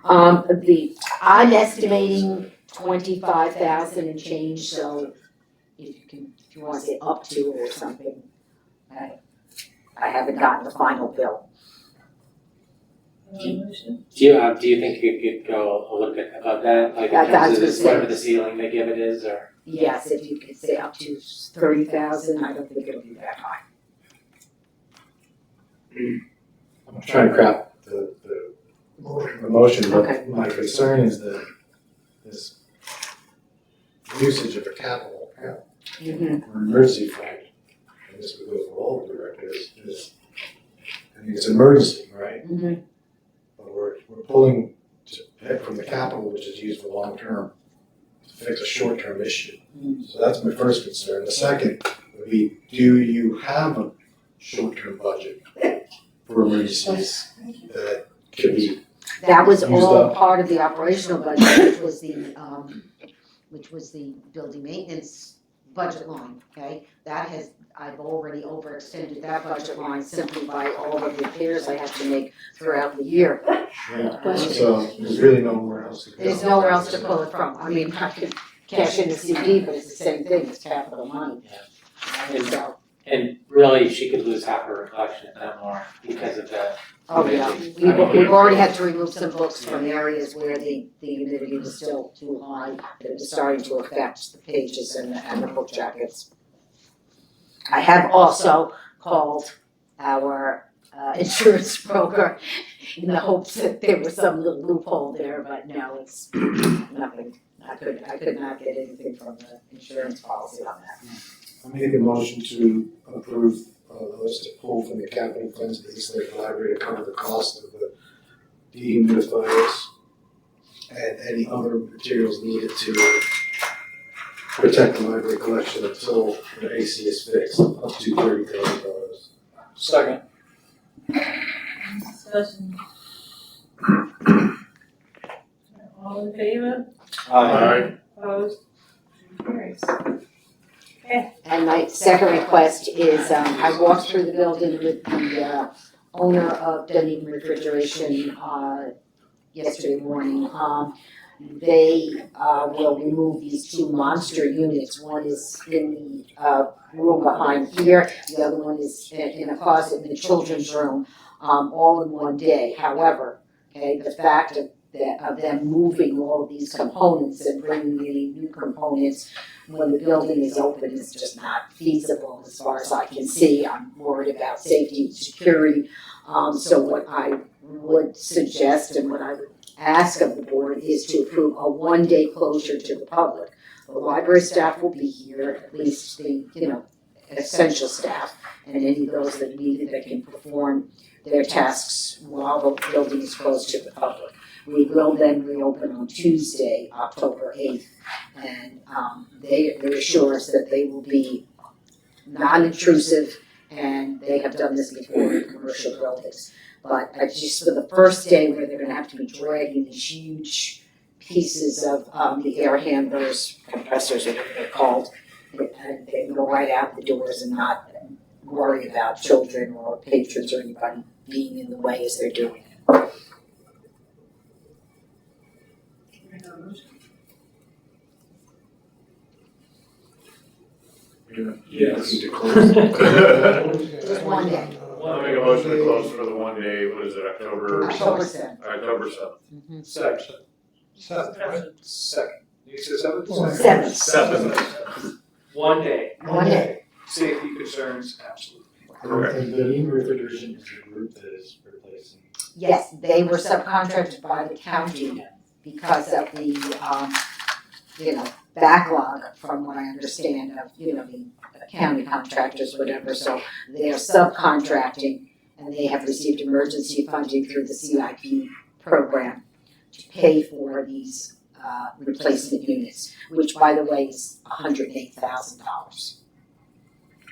I'm estimating 25,000 and change, so if you wanna say up to or something. I haven't gotten the final bill. Do you think you could go a little bit above that, like in That's terms of what this, I'm saying. whatever the ceiling they give it is, or? Yes, if you could say up to 30,000, I don't think it'll be that high. I'm trying to craft the motion, Okay. but my concern is that this usage of a capital account or emergency fund, and this would go for all directors, I mean, it's an emergency, right? Mhm. But we're pulling from the capital, which is used for long-term, to fix a short-term issue. So that's my first concern. The second would be, do you have a short-term budget for emergencies that can be That was used all up? part of the operational budget, which was the building maintenance budget line, okay? I've already overextended that budget line simply by all of the repairs I have to make throughout the year. Yeah, so there's really nowhere else to go. There's nowhere else to pull it from. I mean, I could cash in the CD, but it's the same thing, it's capital money. So, And really, she could lose half her collection, if not more, because of that. oh yeah, we've already had to remove some books from areas where the humidity was still too high, that it was starting to affect the pages and the book jackets. I have also called our insurance broker in the hopes that there was some little loophole there, but no, it's nothing. I could not get anything from the insurance policy on that. I make a motion to approve those to pull from the capital funds of the East Lake Library to cover the cost of the dehumidifiers and any other materials needed to protect the library collection until the AC is fixed, up to $30,000. Second. Discussion. All in favor? Alright, Opposed? Carries. And my second request is, I walked through the building with the owner of Dunedin Refrigeration yesterday morning. They will remove these two monster units. One is in the room behind here, the other one is in a closet in the children's room, all in one day. However, okay, the fact of them moving all of these components and bringing in new components when the building is open is just not feasible as far as I can see. I'm worried about safety and security. So what I would suggest and what I would ask of the board is to approve a one-day closure to the public. The library staff will be here, at least the, essential staff, and any of those that need it that can perform their tasks while the building is closed to the public. We will then reopen on Tuesday, October 8th, and they assure us that they will be non-intrusive, and they have done this before in commercial buildings. But just for the first day where they're gonna have to be dragging these huge pieces of the air handlers, compressors, whatever they're called, and they can go right out the doors and not worry about children or patrons or anybody being in the way as they're doing it. yes. To close. Just one day. I'll make a motion to close for the one day, what is it, October? October 7th. October 7th. Second. Right? Second. You said seventh? 7th. 7th. One day, One day. safety concerns, absolutely. Correct. And the new refrigeration is the group that is replacing. Yes, they were subcontracted by the county because of the, backlog from what I understand of, the county contractors, whatever. So they are subcontracting and they have received emergency funding through the CIP program to pay for these replacement units, which by the way is $108,000.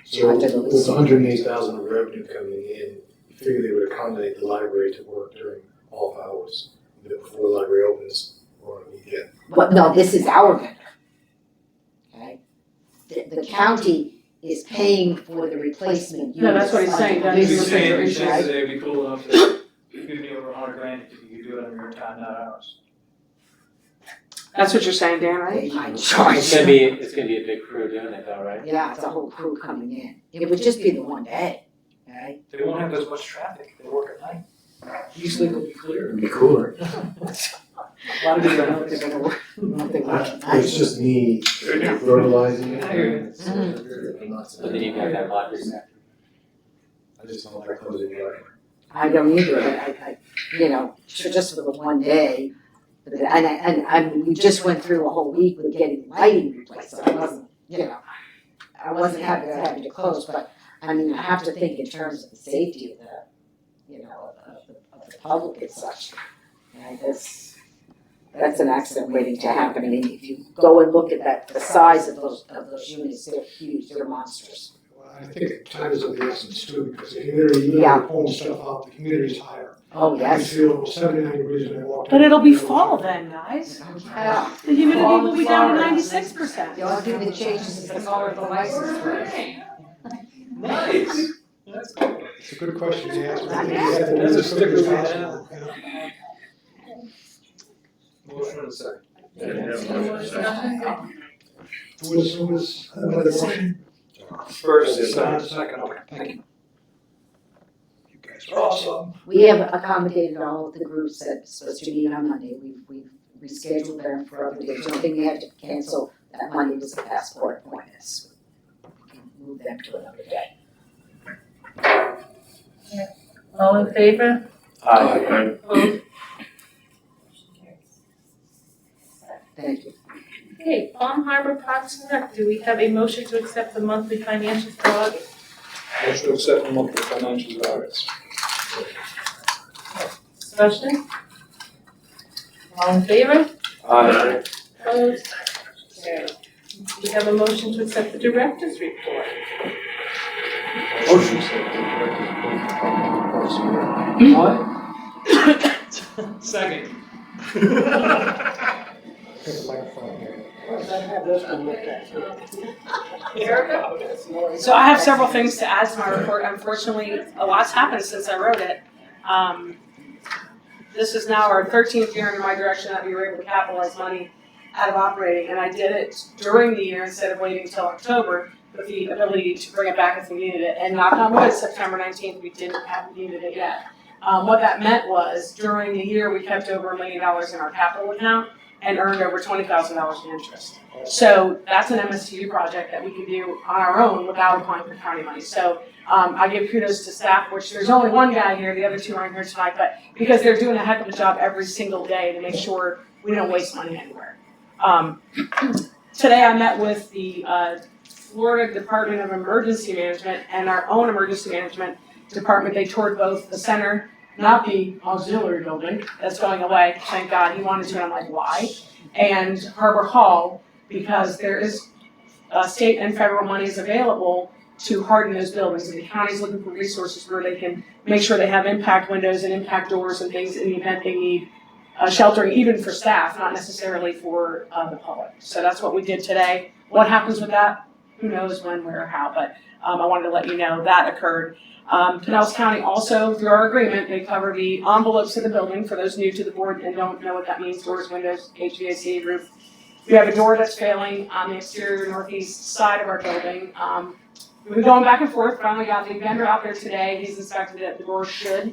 So with $108,000 of revenue coming in, you figure they would accommodate the library to work during off hours, even before the library opens or on a weekend. But no, this is our vendor. Okay? The county is paying for the replacement units. No, that's what he's saying, that He's is saying, refrigeration. they'd be cool enough to give me over $100,000 if you could do it on your their time, not ours. That's what you're saying, Dan, right? They might charge. It's gonna be a big crew doing it though, right? Yeah, it's a whole crew coming in. It would just be the one day, right? They won't have as much traffic, they work at night. Easily will be clear. It'd be cooler. A lot of people don't think they're gonna work. It's just me fertilizing it. I hear you. I'm not But then you've got that block receptor. I just don't like closing the yard. I don't either, but I, you know, just for the one day. And we just went through a whole week with getting lighting replaced, so I wasn't, you know, I wasn't having to close, but I mean, I have to think in terms of the safety of the, you know, of the public as such. And that's an accident waiting to happen. I mean, if you go and look at that, the size of those units, they're huge, they're monsters. I think time is of the essence too, because the humidity, you Yeah. know, pulling stuff out, the humidity's higher. Oh, I yes. feel it was 79 degrees when I walked in. But it'll be fall then, guys. Yeah. The humidity will be down to 96%. The only thing that changes is the color of the license plate. Nice. That's cool. It's a good question to ask. I'm That's a sticker we have. Motion and a second. Who was the motion? First is Second, okay, thank you. You guys are awesome. We have accommodated all of the groups that's supposed to meet on Monday. We've rescheduled them for other days. The only thing we had to cancel that Monday was the passport appointments. We can move them to another day. All in favor? Aye. Opposed? Thank you. Okay, Palm Harbor Parks and Rec, do we have a motion to accept the monthly financials for August? Motion to accept the monthly financials of August. Discussion? All in favor? Aye. Opposed? Carried. We have a motion to accept the director's report. Motion to accept the director's report. What? Second. Take the microphone here. I have this one looked at. So I have several things to add to my report. Unfortunately, a lot's happened since I wrote it. This is now our 13th year in my direction that we were able to capitalize money out of operating, and I did it during the year instead of waiting until October with the ability to bring it back if we needed it. And knock on wood, September 19th, we didn't have needed it yet. What that meant was during the year we kept over $1 million in our capital account and earned over $20,000 in interest. So that's an MSTU project that we can do on our own without applying for county money. So I give kudos to staff, which there's only one guy here, the other two aren't here tonight, but because they're doing a heck of a job every single day to make sure we don't waste money anywhere. Today I met with the Florida Department of Emergency Management and our own emergency management department. They toured both the center, not the auxiliary building that's going away, thank God, he wanted to, and I'm like, why? And Harbor Hall, because there is state and federal monies available to harden those buildings, and the county's looking for resources where they can make sure they have impact windows and impact doors and things in the event they need sheltering, even for staff, not necessarily for the public. So that's what we did today. What happens with that? Who knows when, where, or how, but I wanted to let you know that occurred. Pinellas County also, through our agreement, they cover the envelopes of the building for those new to the board and don't know what that means, doors, windows, HVAC, roof. We have a door that's failing on the exterior northeast side of our building. We've been going back and forth, finally got the vendor out there today, he's inspected it, the door should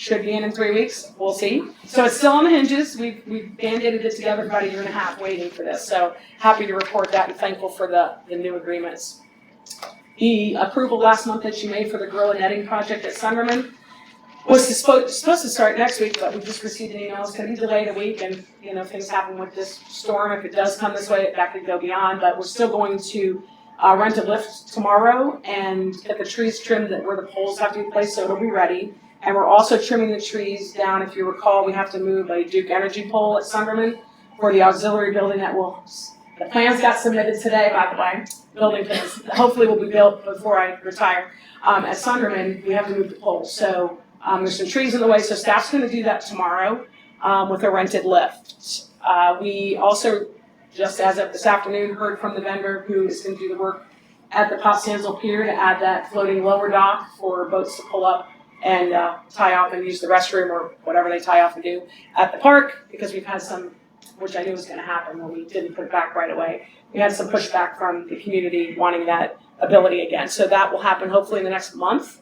be in 3 weeks, we'll see. So it's still on the hinges, we've band-aided it together for about 1.5 years waiting for this, so happy to report that and thankful for the new agreements. The approval last month that you made for the gorilla netting project at Sunderman was supposed to start next week, but we just received an email, it's gonna be delayed a week, and things happen with this storm, if it does come this way, that could go beyond, but we're still going to rent a lift tomorrow and get the trees trimmed where the poles have to be placed, so it'll be ready. And we're also trimming the trees down. If you recall, we have to move a Duke Energy pole at Sunderman for the auxiliary building the plans got submitted today, by the way. Building plans hopefully will be built before I retire. At Sunderman, we have to move the pole. So there's some trees in the way, so staff's gonna do that tomorrow with a rented lift. We also, just as of this afternoon, heard from the vendor who is gonna do the work at the Pop Sandsville Pier to add that floating lower dock for boats to pull up and tie off and use the restroom or whatever they tie off and do at the park, because we've had some, which I knew was gonna happen when we didn't put it back right away. We had some pushback from the community wanting that ability again. So that will happen hopefully in the next month.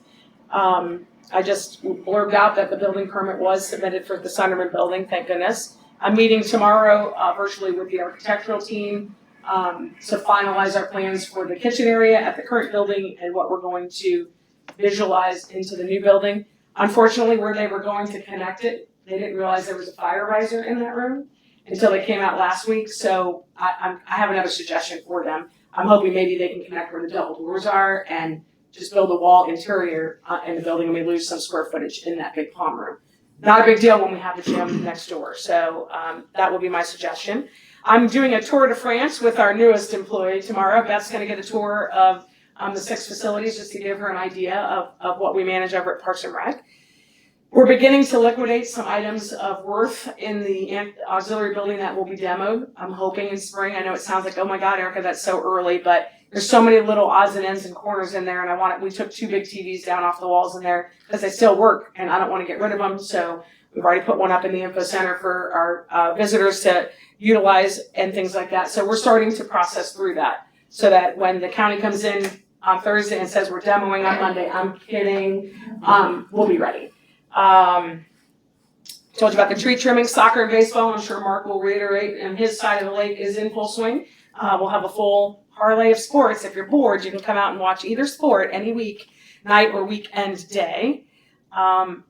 I just blurbed out that the building permit was submitted for the Sunderman building, thank goodness. I'm meeting tomorrow virtually with the architectural team to finalize our plans for the kitchen area at the current building and what we're going to visualize into the new building. Unfortunately, where they were going to connect it, they didn't realize there was a fire riser in that room until they came out last week. So I have another suggestion for them. I'm hoping maybe they can connect where the double doors are and just build a wall interior in the building, and we lose some square footage in that big palm room. Not a big deal when we have the gym next door, so that will be my suggestion. I'm doing a tour de France with our newest employee tomorrow. Beth's gonna get a tour of the 6 facilities just to give her an idea of what we manage over at Parks and Rec. We're beginning to liquidate some items of worth in the auxiliary building that will be demoed. I'm hoping in spring. I know it sounds like, oh my God, Erica, that's so early, but there's so many little odds and ends and corners in there, and we took 2 big TVs down off the walls in there because they still work, and I don't want to get rid of them. So we've already put one up in the info center for our visitors to utilize and things like that. So we're starting to process through that so that when the county comes in on Thursday and says we're demoing on Monday, I'm kidding, we'll be ready. Told you about the tree trimming, soccer and baseball. I'm sure Mark will reiterate, and his side of the lake is in full swing. We'll have a full parlay of sports. If you're bored, you can come out and watch either sport any week, night or weekend day. And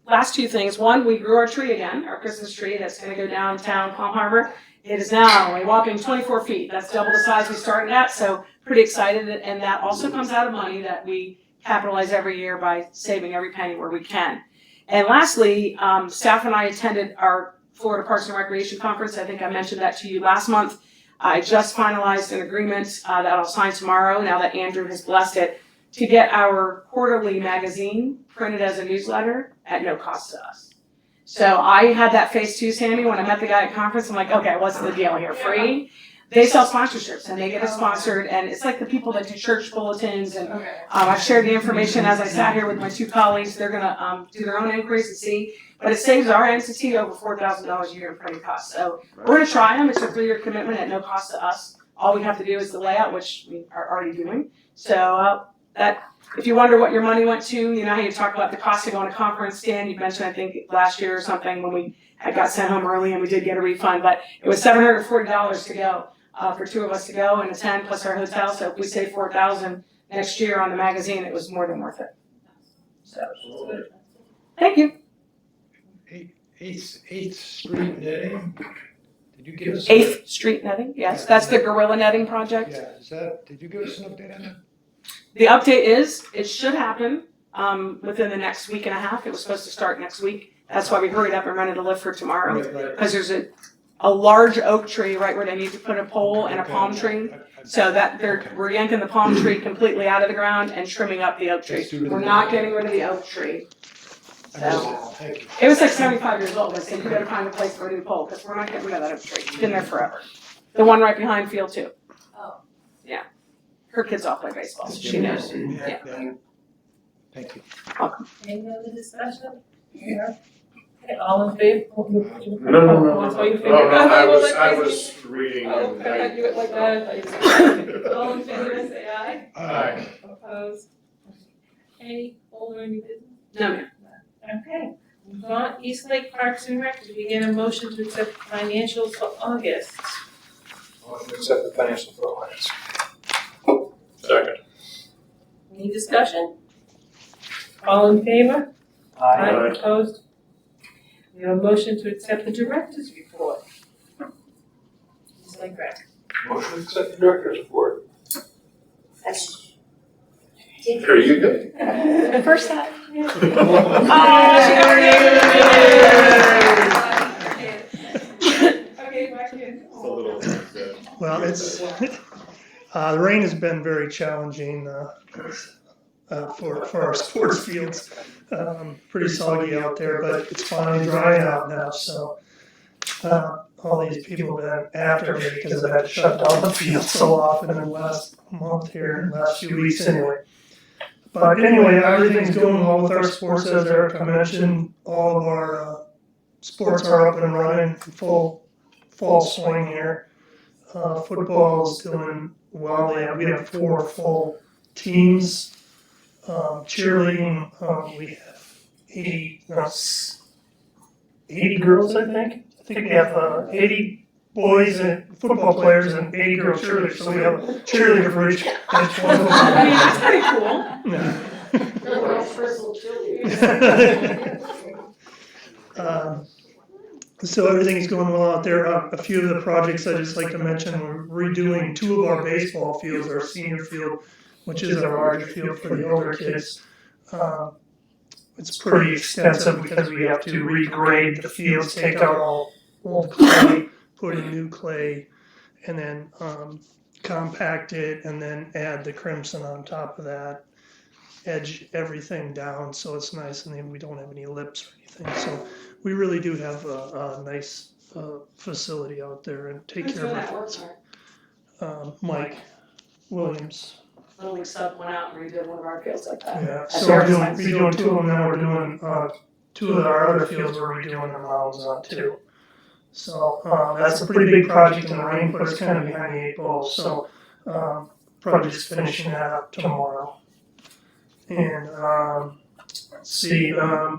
last 2 things. One, we grew our tree again, our Christmas tree that's going to go downtown Palm Harbor. It is now a whopping 24 feet. That's double the size we started at, so pretty excited. And that also comes out of money that we capitalize every year by saving every penny where we can. And lastly, staff and I attended our Florida Parks and Recreation Conference. I think I mentioned that to you last month. I just finalized an agreement that I'll sign tomorrow, now that Andrew has blessed it, to get our quarterly magazine printed as a newsletter at no cost to us. So I had that face too, Sammy, when I met the guy at conference. I'm like, okay, what's the deal here? Free? They sell sponsorships and they get us sponsored, and it's like the people that do church bulletins, and I've shared the information as I sat here with my 2 colleagues. They're gonna do their own inquiries and see, but it saves our entity over $4,000 a year in printing costs. So we're gonna try them. It's a 3-year commitment at no cost to us. All we have to do is the layout, which we are already doing. So that, if you wonder what your money went to, you know how you talk about the cost of going to conference, Stan, you mentioned I think last year or something when we had got sent home early and we did get a refund, but it was $740 to go. For 2 of us to go and attend, plus our hotel. So if we save $4,000 next year on the magazine, it was more than worth it. So, thank you. 8th Street netting. Did you give us? 8th Street netting, yes, that's the gorilla netting project. Yeah, did you give us an update on that? The update is, it should happen within the next week and a half. It was supposed to start next week. That's why we hurried up and rented a lift for tomorrow. Because there's a large oak tree right where they need to put a pole and a palm tree. So that we're yanking the palm tree completely out of the ground and trimming up the oak tree. We're not getting rid of the oak tree. So, it was like 75 years old. I said, you better find a place for a new pole, because we're not getting rid of that oak tree. It's been there forever. The one right behind Field 2. Oh. Yeah. Her kids all play baseball, so she knows. Yeah. Thank you. Welcome. Any other discussion? Yeah. Okay, all in favor? No, I was reading. Oh, and okay, I do it like that. All in favor, say aye. Aye. Opposed? Any older any business? No, ma'am. Okay. Move on, East Lake Parks and Rec, did we get a motion to accept financials for August? Motion to accept the financial forecast. Second. Any discussion? All in favor? Aye. Opposed? We have a motion to accept the director's report. East Lake Rec. Motion to accept the director's report. There you go. The first time. Okay, back in. Well, it's, the rain has been very challenging for our sports fields. Pretty soggy out there, but it's finally drying out now, so all these people have been after me because I've had to shut down the field so often in the last month here, in the last few weeks anyway. But anyway, everything's going well with our sports, as Erica mentioned. All of our sports are up and running, full swing here. Football is doing well. We have 4 full teams. Cheerleading, we have 80 girls, I think. I think we have 80 boys and football players and 80 girl cheerleaders. So we have a cheerleader for each one of them. I mean, it's pretty cool. Yeah. They're all frizzled cheerleaders. So everything's going well out there. A few of the projects I'd just like to mention, we're redoing 2 of our baseball fields, our senior field, which is our larger field for the older kids. It's pretty extensive because we have to regrade the fields, take out all old clay, put in new clay, and then compact it, and then add the crimson on top of that. Edge everything down so it's nice, and then we don't have any lips or anything. So we really do have a nice facility out there and take care of it. Mike Williams. Little League sub went out and redid one of our fields like that. Yeah, so we're doing 2 of them, now we're doing 2 of our other fields we're redoing the mounds on too. So that's a pretty big project in the rain, but it's kind of behind the 8 ball. So probably just finishing that up tomorrow. And let's see, we're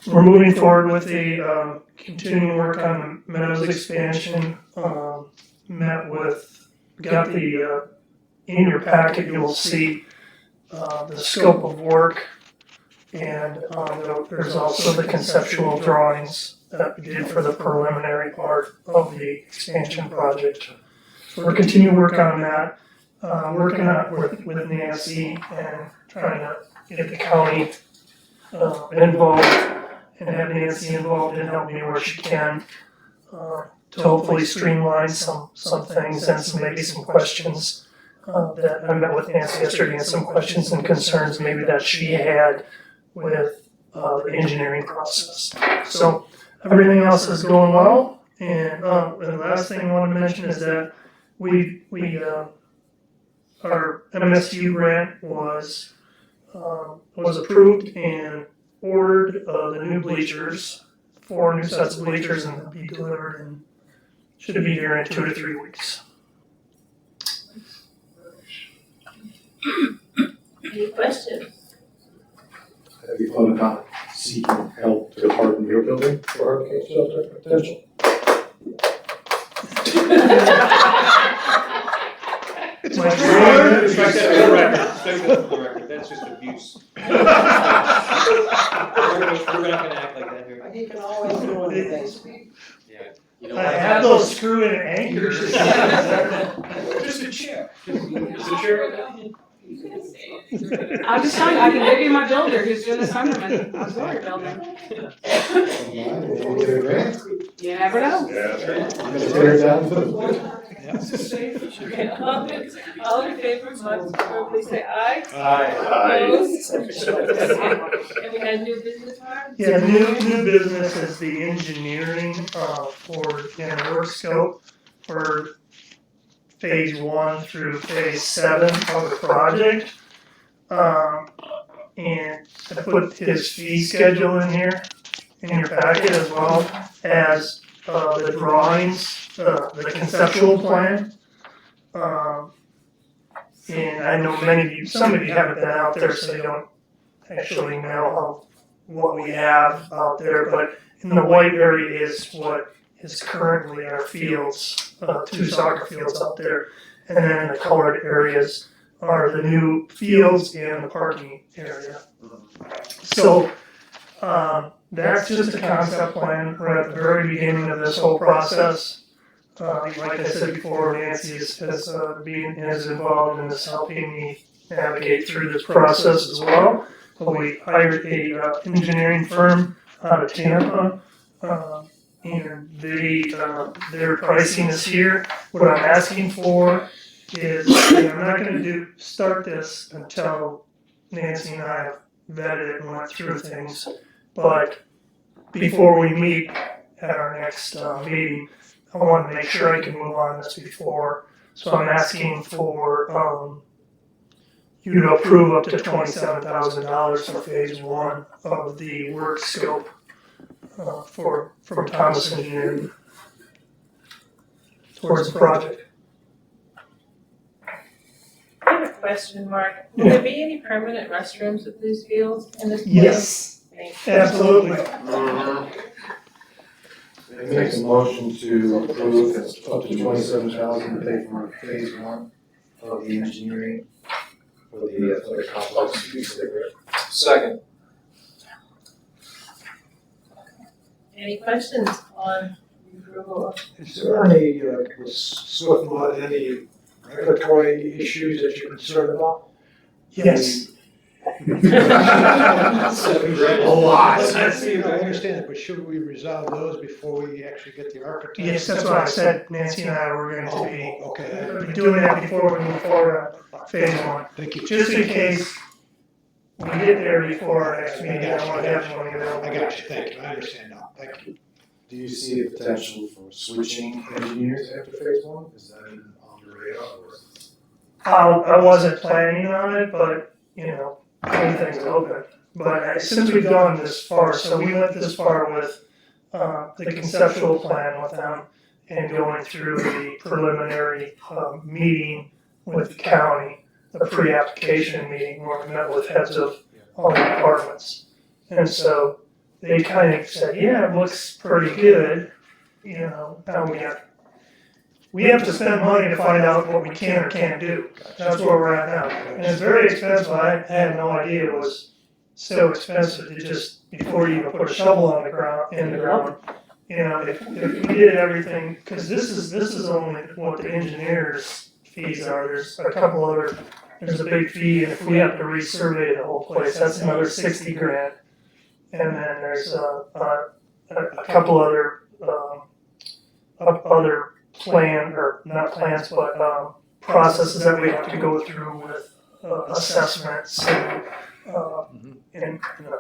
moving forward with the continuing work on the Meadows expansion. Got the in your packet, you'll see the scope of work, and there's also the conceptual drawings that we did for the preliminary part of the expansion project. So we're continuing work on that. Working on it with Nancy and trying to get the county involved and have Nancy involved and help me where she can to hopefully streamline some things and maybe some questions that I met with Nancy yesterday, and some questions and concerns maybe that she had with the engineering process. So everything else is going well. And the last thing I wanted to mention is that we our MSU grant was approved and ordered the new bleachers, 4 new sets of bleachers, and they'll be delivered and should be here in 2 to 3 weeks. Any questions? Have you thought about seeking help to harden your building for hurricane shelter potential? It's my Strike that for the record. Strike that for the record. That's just abuse. We're not gonna act like that here. You can always do anything. You know I what? have those screw-in anchors. Just a chair. Just a chair. I'm just telling you, I can give you my builder who's doing the Sunderman. I was doing your building. We'll get a grant. You never know. Yeah, that's right. I'm gonna tear it down for the. Okay, all in favor, please say aye. Aye. Opposed? And we had new business, Mark? Yeah, new business is the engineering for work scope for phase 1 through phase 7 of the project. And I put his fee schedule in here in your packet, as well as the drawings, the conceptual plan. And I know some of you haven't been out there, so you don't actually know what we have out there, but in the white area is what is currently our fields, 2 soccer fields out there. And then the colored areas are the new fields and the parking area. So that's just a concept plan. We're at the very beginning of this whole process. Like I said before, Nancy is involved in this, helping me navigate through this process as well. We hired a engineering firm out of Tampa, and their pricing is here. What I'm asking for is, I'm not going to start this until Nancy and I have vetted it and went through things. But before we meet at our next meeting, I want to make sure I can move on this before. So I'm asking for you'd approve up to $27,000 for phase one of the work scope from Thomas Engineering towards the project. I have a question, Mark. Will there be any permanent restrooms at these fields in this place? Yes, absolutely. Make a motion to approve up to 27,000 to pay for phase one of the engineering for the athletic complex. Second. Any questions on the approval? Is there any, with Swiftmud, any regulatory issues that you're concerned about? Yes. A lot. I understand it, but should we resolve those before we actually get the architect? Yes, that's what I said. Nancy and I were going to be Okay. doing that before we move forward on phase one. Thank you. Just in case we get there before our next meeting, I want to have money available. I got you, thank you, I understand now, thank you. Do you see a potential for switching engineers after phase one? Is that even on your radar? I wasn't planning on it, but, you know, everything's open. But since we've gone this far, so we went this far with the conceptual plan with them and going through the preliminary meeting with the county, the pre-application meeting where we met with heads of all the departments. And so they kind of said, yeah, it looks pretty good, you know, now we have to spend money to find out what we can or can't do. That's where we're at now. And it's very expensive. I had no idea it was so expensive to just, before you even put a shovel on the ground, you know, if we did everything, because this is only what the engineers' fees are. There's a couple other, there's a big fee, and if we have to resurvey the whole place, that's another $60,000. And then there's a couple other not plans, but processes that we have to go through with assessments and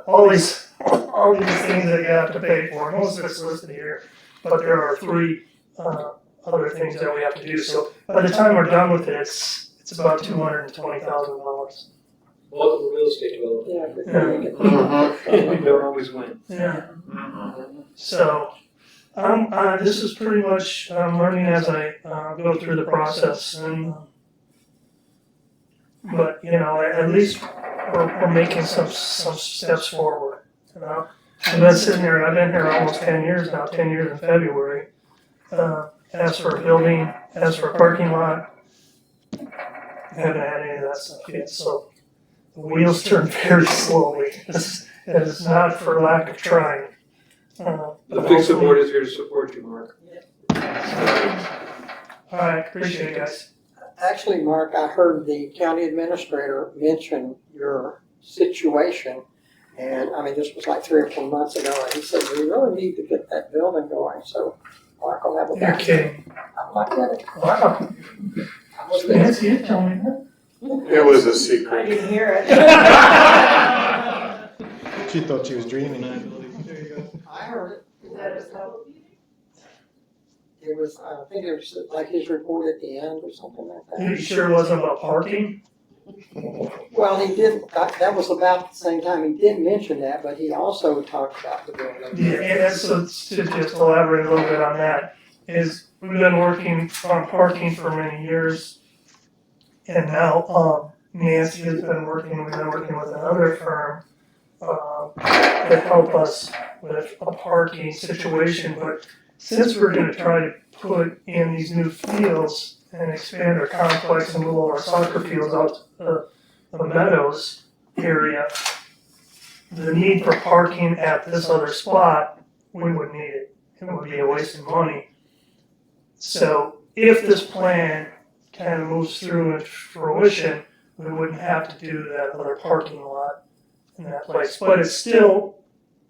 all these things that you have to pay for. Most of it's listed here, but there are 3 other things that we have to do. So by the time we're done with it, it's about $220,000. Local real estate development. Yeah. We don't always win. Yeah. So, this is pretty much, I'm learning as I go through the process, and but you know, at least we're making some steps forward. You know, I've been here almost 10 years now, 10 years in February. As for building, as for parking lot, I haven't had any of that stuff yet. So the wheels turn very slowly. It's not for lack of trying. The Fix-It board is here to support you, Mark. All right, appreciate it, guys. Actually, Mark, I heard the county administrator mention your situation, and I mean, this was like 3 or 4 months ago, and he said, we really need to get that building going, so Mark will have a You're back. kidding. I'm not kidding. Wow. I was there. Nancy, you told me that. It was a I secret. didn't hear it. She thought she was dreaming. I heard it. Is that a public meeting? It was, I think it was like his report at the end or something like that. You sure it wasn't about parking? Well, he didn't, that was about the same time, he didn't mention that, but he also talked about the building. Yeah, and that's, so to just elaborate a little bit on that, is we've been working on parking for many years. And now, Nancy has been working, we've been working with another firm, to help us with a parking situation, but since we're gonna try to put in these new fields and expand our complex and move all our soccer fields out to the Meadows area, the need for parking at this other spot, we wouldn't need it. It would be a waste of money. So if this plan kind of moves through into fruition, we wouldn't have to do that other parking lot in that place. But it's still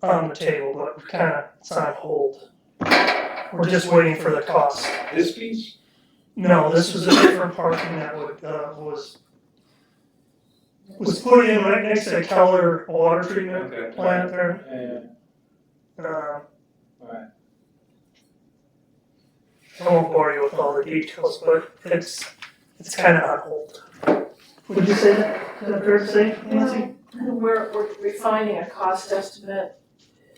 on the table, but it's on hold. We're just waiting for the cost. This piece? No, this was a different parking that was put in right next to the Keller water treatment plant there. Alright. I won't bore you with all the details, but it's kind of on hold. Would you say that? fair to say, Nancy? We're refining a cost estimate.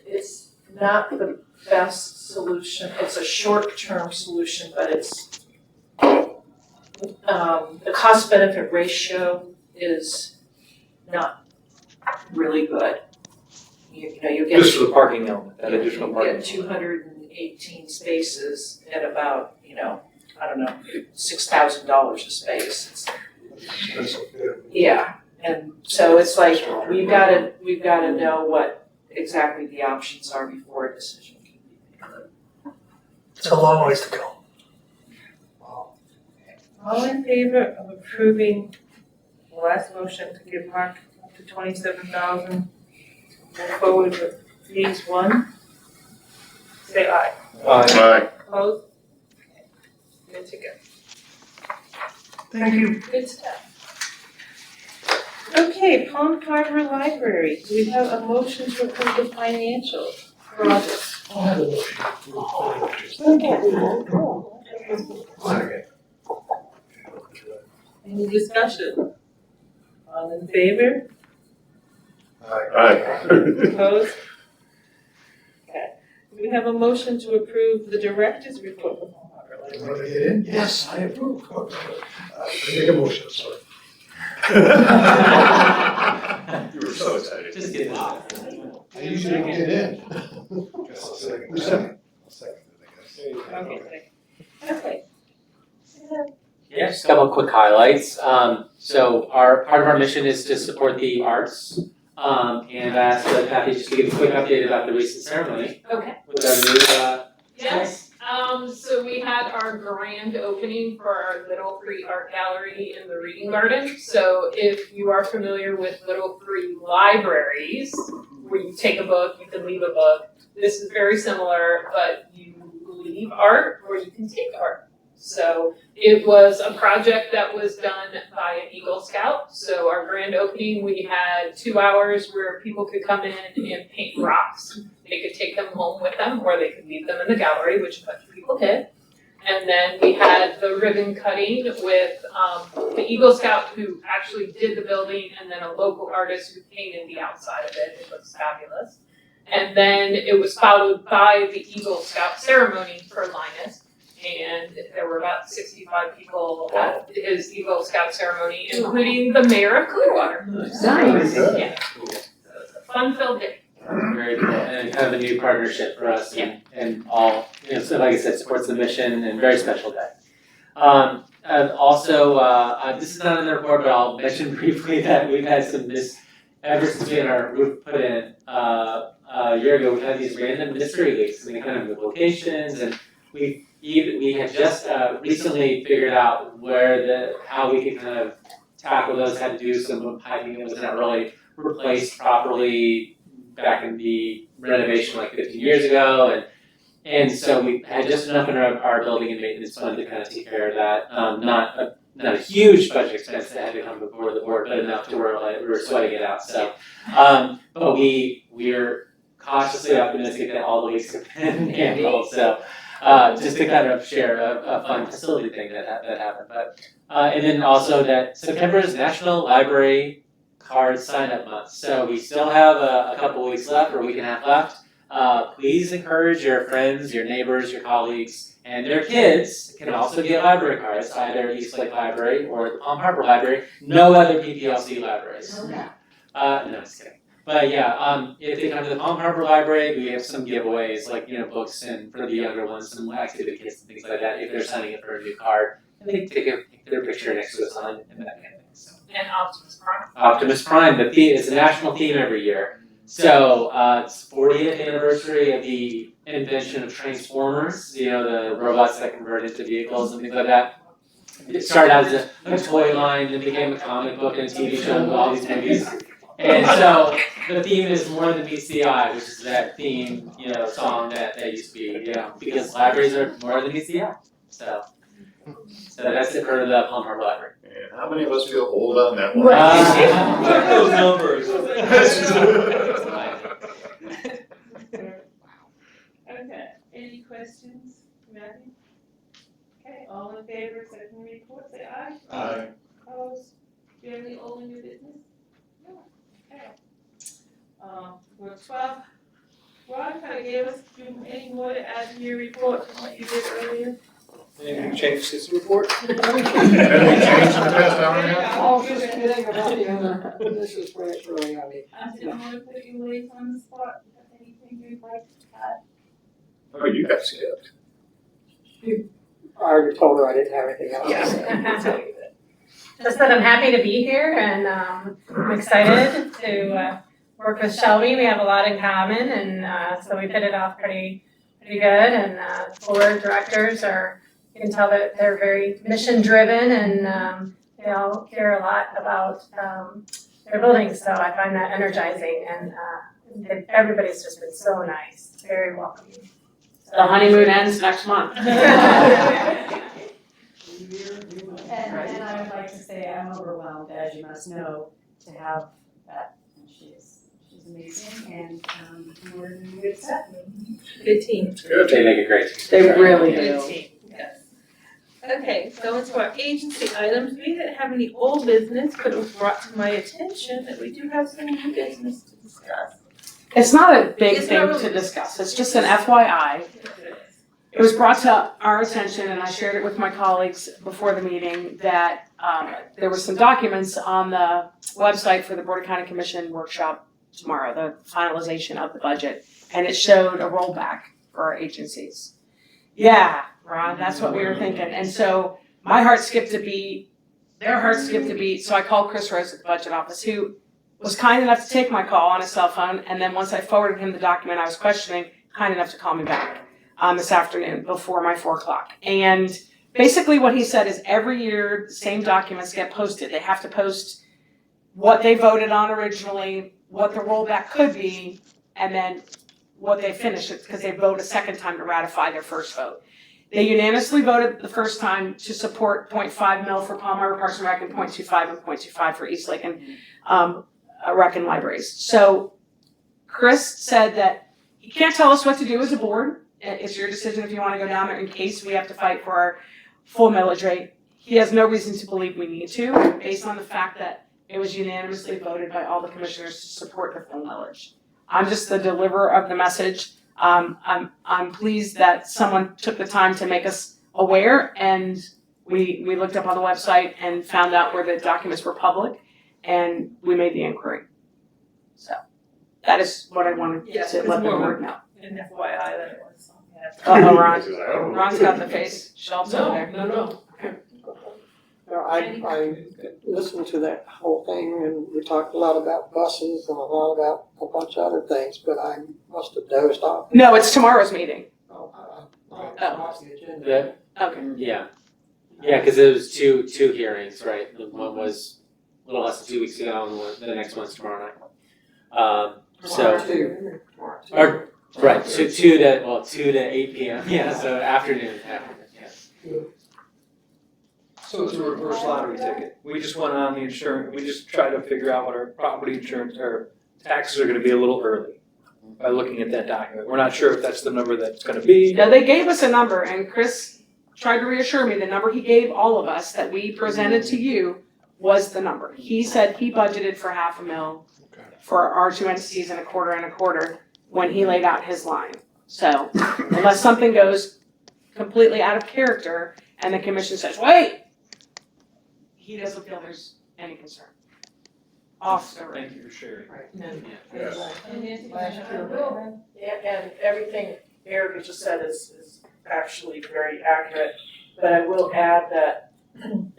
It's not the best solution. It's a short-term solution, but it's, the cost benefit ratio is not really good. You know, you get. Just for the parking element, that additional You parking. get 218 spaces at about, I don't know, $6,000 a space. That's, yeah. Yeah, and so it's like, we've gotta know what exactly the options are before a decision can be made. It's a long ways to go. All in favor of approving the last motion to give Mark up to $27,000, move forward with phase one? Say aye. Aye. Opposed? Good to go. Thank you. Good stuff. Okay, Palm Harbor Library, do we have a motion to approve the financial project? I'll have a motion. Second. Any discussion? All in favor? Aye. Opposed? Okay. Do we have a motion to approve the director's report for Palm Harbor Library? Want to get in? Yes, I approve. Make a motion, sorry. You were so excited. Just get it out. I usually don't get in. Guess I'll second. Who's second? I'll second it, I guess. Okay, okay. Yeah, just a couple of quick highlights. So part of our mission is to support the arts. And I asked Kathy just to give a quick update about the recent ceremony Okay. with our new, Yes, so we had our grand opening for our Little Free Art Gallery in the Reading Garden. So if you are familiar with Little Free Libraries, where you take a book, you can leave a book, this is very similar, but you leave art or you can take art. So it was a project that was done by an Eagle Scout. So our grand opening, we had 2 hours where people could come in and paint rocks. They could take them home with them or they could leave them in the gallery, which a bunch of people did. And then we had the ribbon cutting with the Eagle Scout who actually did the building and then a local artist who painted the outside of it. It looks fabulous. And then it was followed by the Eagle Scout ceremony for Linus. And there were about 65 people at his Eagle Scout ceremony, including the mayor of Clearwater. Nice. Yeah. So it was a fun-filled day. very cool, and kind of a new partnership for us and all, so like I said, supports the mission and very special day. And also, this is not in the report, but I'll mention briefly that we've had some ever since we had our roof put in, a year ago, we had these random mystery leaks, and they kind of with locations, and we had just recently figured out how we could kind of tackle those, had to do some piping that was not really replaced properly back in the renovation like 15 years ago, and so we had just enough in our building and maintenance fund to kind of take care of that. Not a huge budget expense that had to come before the board, but enough to where we were sweating it out. So, but we're cautiously optimistic that all the leaks have been handled. So. Just to kind of share a fun facility thing that happened, but and then also that September is National Library Card Sign Up Month, so we still have a couple weeks left, or a week and a half left. Please encourage your friends, your neighbors, your colleagues, and their kids can also get library cards, either East Lake Library or the Palm Harbor Library. No other PPLC libraries. No, just kidding. But yeah, if they come to the Palm Harbor Library, we have some giveaways, like, books, and for the younger ones, some activity kits and things like that, if they're signing up for a new card. And they take their picture next to a sign and that kind of thing. So. And Optimus Prime. Optimus Prime, it's a national theme every year. So it's 40th anniversary of the invention of Transformers, the robots that convert into vehicles and things like that. It started out as a toy line, then became a comic book and a TV show and all these movies. And so the theme is More Than Meets the Eye, which is that theme, song that used to be, because libraries are more than meets the eye. So that's it for the Palm Harbor Library. And how many of us feel old on that one? Check those numbers. Okay, any questions, Matthew? Okay, all in favor, second report, say aye. Aye. Opposed? Do you have any old old new business? No. Okay. Number 12, Ron kind of gave us any more to add to your report from what you did earlier? Anything change this report? Anything changed in the past hour and a half? I was just kidding about the other, this is where it's really, I mean, I didn't want to put you ladies on the spot. Anything you'd like to add? Oh, you got skipped. I already told her I didn't have anything else. Just that I'm happy to be here and I'm excited to work with Shelby. We have a lot in common and so we've hit it off pretty good and board directors are, you can tell that they're very mission driven and they all care a lot about their buildings, so I find that energizing and everybody's just been so nice, very welcoming. The honeymoon ends next month. And I would like to say I'm overwhelmed, as you must know, to have that. She's amazing and we're in a good set. Good team. Good. They make a great team. They really do. Good team, yes. Okay, so into our agency items, we didn't have any old business, but it was brought to my attention that we do have some new business to discuss. It's not a big It's thing not really- to discuss, it's just an FYI. It was brought to our attention, and I shared it with my colleagues before the meeting, that there were some documents on the website for the Board of County Commission workshop tomorrow, the finalization of the budget, and it showed a rollback for our agencies. Yeah, Ron, that's what we were thinking, and so my heart skipped a beat, their hearts skipped a beat, so I called Chris Rose at the budget office, who was kind enough to take my call on his cell phone, and then once I forwarded him the document I was questioning, kind enough to call me back this afternoon before my 4 o'clock. And basically what he said is every year, the same documents get posted. They have to post what they voted on originally, what the rollback could be, and then what they finished it, because they vote a second time to ratify their first vote. They unanimously voted the first time to support 0.5 mil for Palm Harbor Parks and Rec and 0.25 and 0.25 for East Lake and Rec and Libraries. So Chris said that he can't tell us what to do as a board. It's your decision if you want to go down there in case we have to fight for our full millage rate. He has no reason to believe we need to, based on the fact that it was unanimously voted by all the commissioners to support the full millage. I'm just the deliverer of the message. I'm pleased that someone took the time to make us aware, and we looked up on the website and found out where the documents were public, and we made the inquiry. So that is what I wanted Yes, to it's let the more board know. An FYI that it was. Ron. Ron's got the face. Shelves over there. No. I listened to that whole thing and we talked a lot about buses and a lot about a bunch of other things, but I must have dozed off. No, it's tomorrow's meeting. I lost the agenda. Okay. Yeah, because it was two hearings, right? The one was a little less than 2 weeks ago, and the next one's tomorrow night. Right, 2 to 8 p.m. Yeah, so afternoon. Yes. So it's a reverse lottery ticket. We just went on the insurance, we just tried to figure out what our property insurance or taxes are gonna be a little early by looking at that document. We're not sure if that's the number that's gonna be. No, they gave us a number, and Chris tried to reassure me the number he gave all of us that we presented to you was the number. He said he budgeted for $500,000 for our two entities and a quarter when he laid out his line. So unless something goes completely out of character and the commission says, wait, he doesn't feel there's any concern. Off the record. Thank you for sharing. Yeah, and everything Erica just said is actually very accurate. But I will add that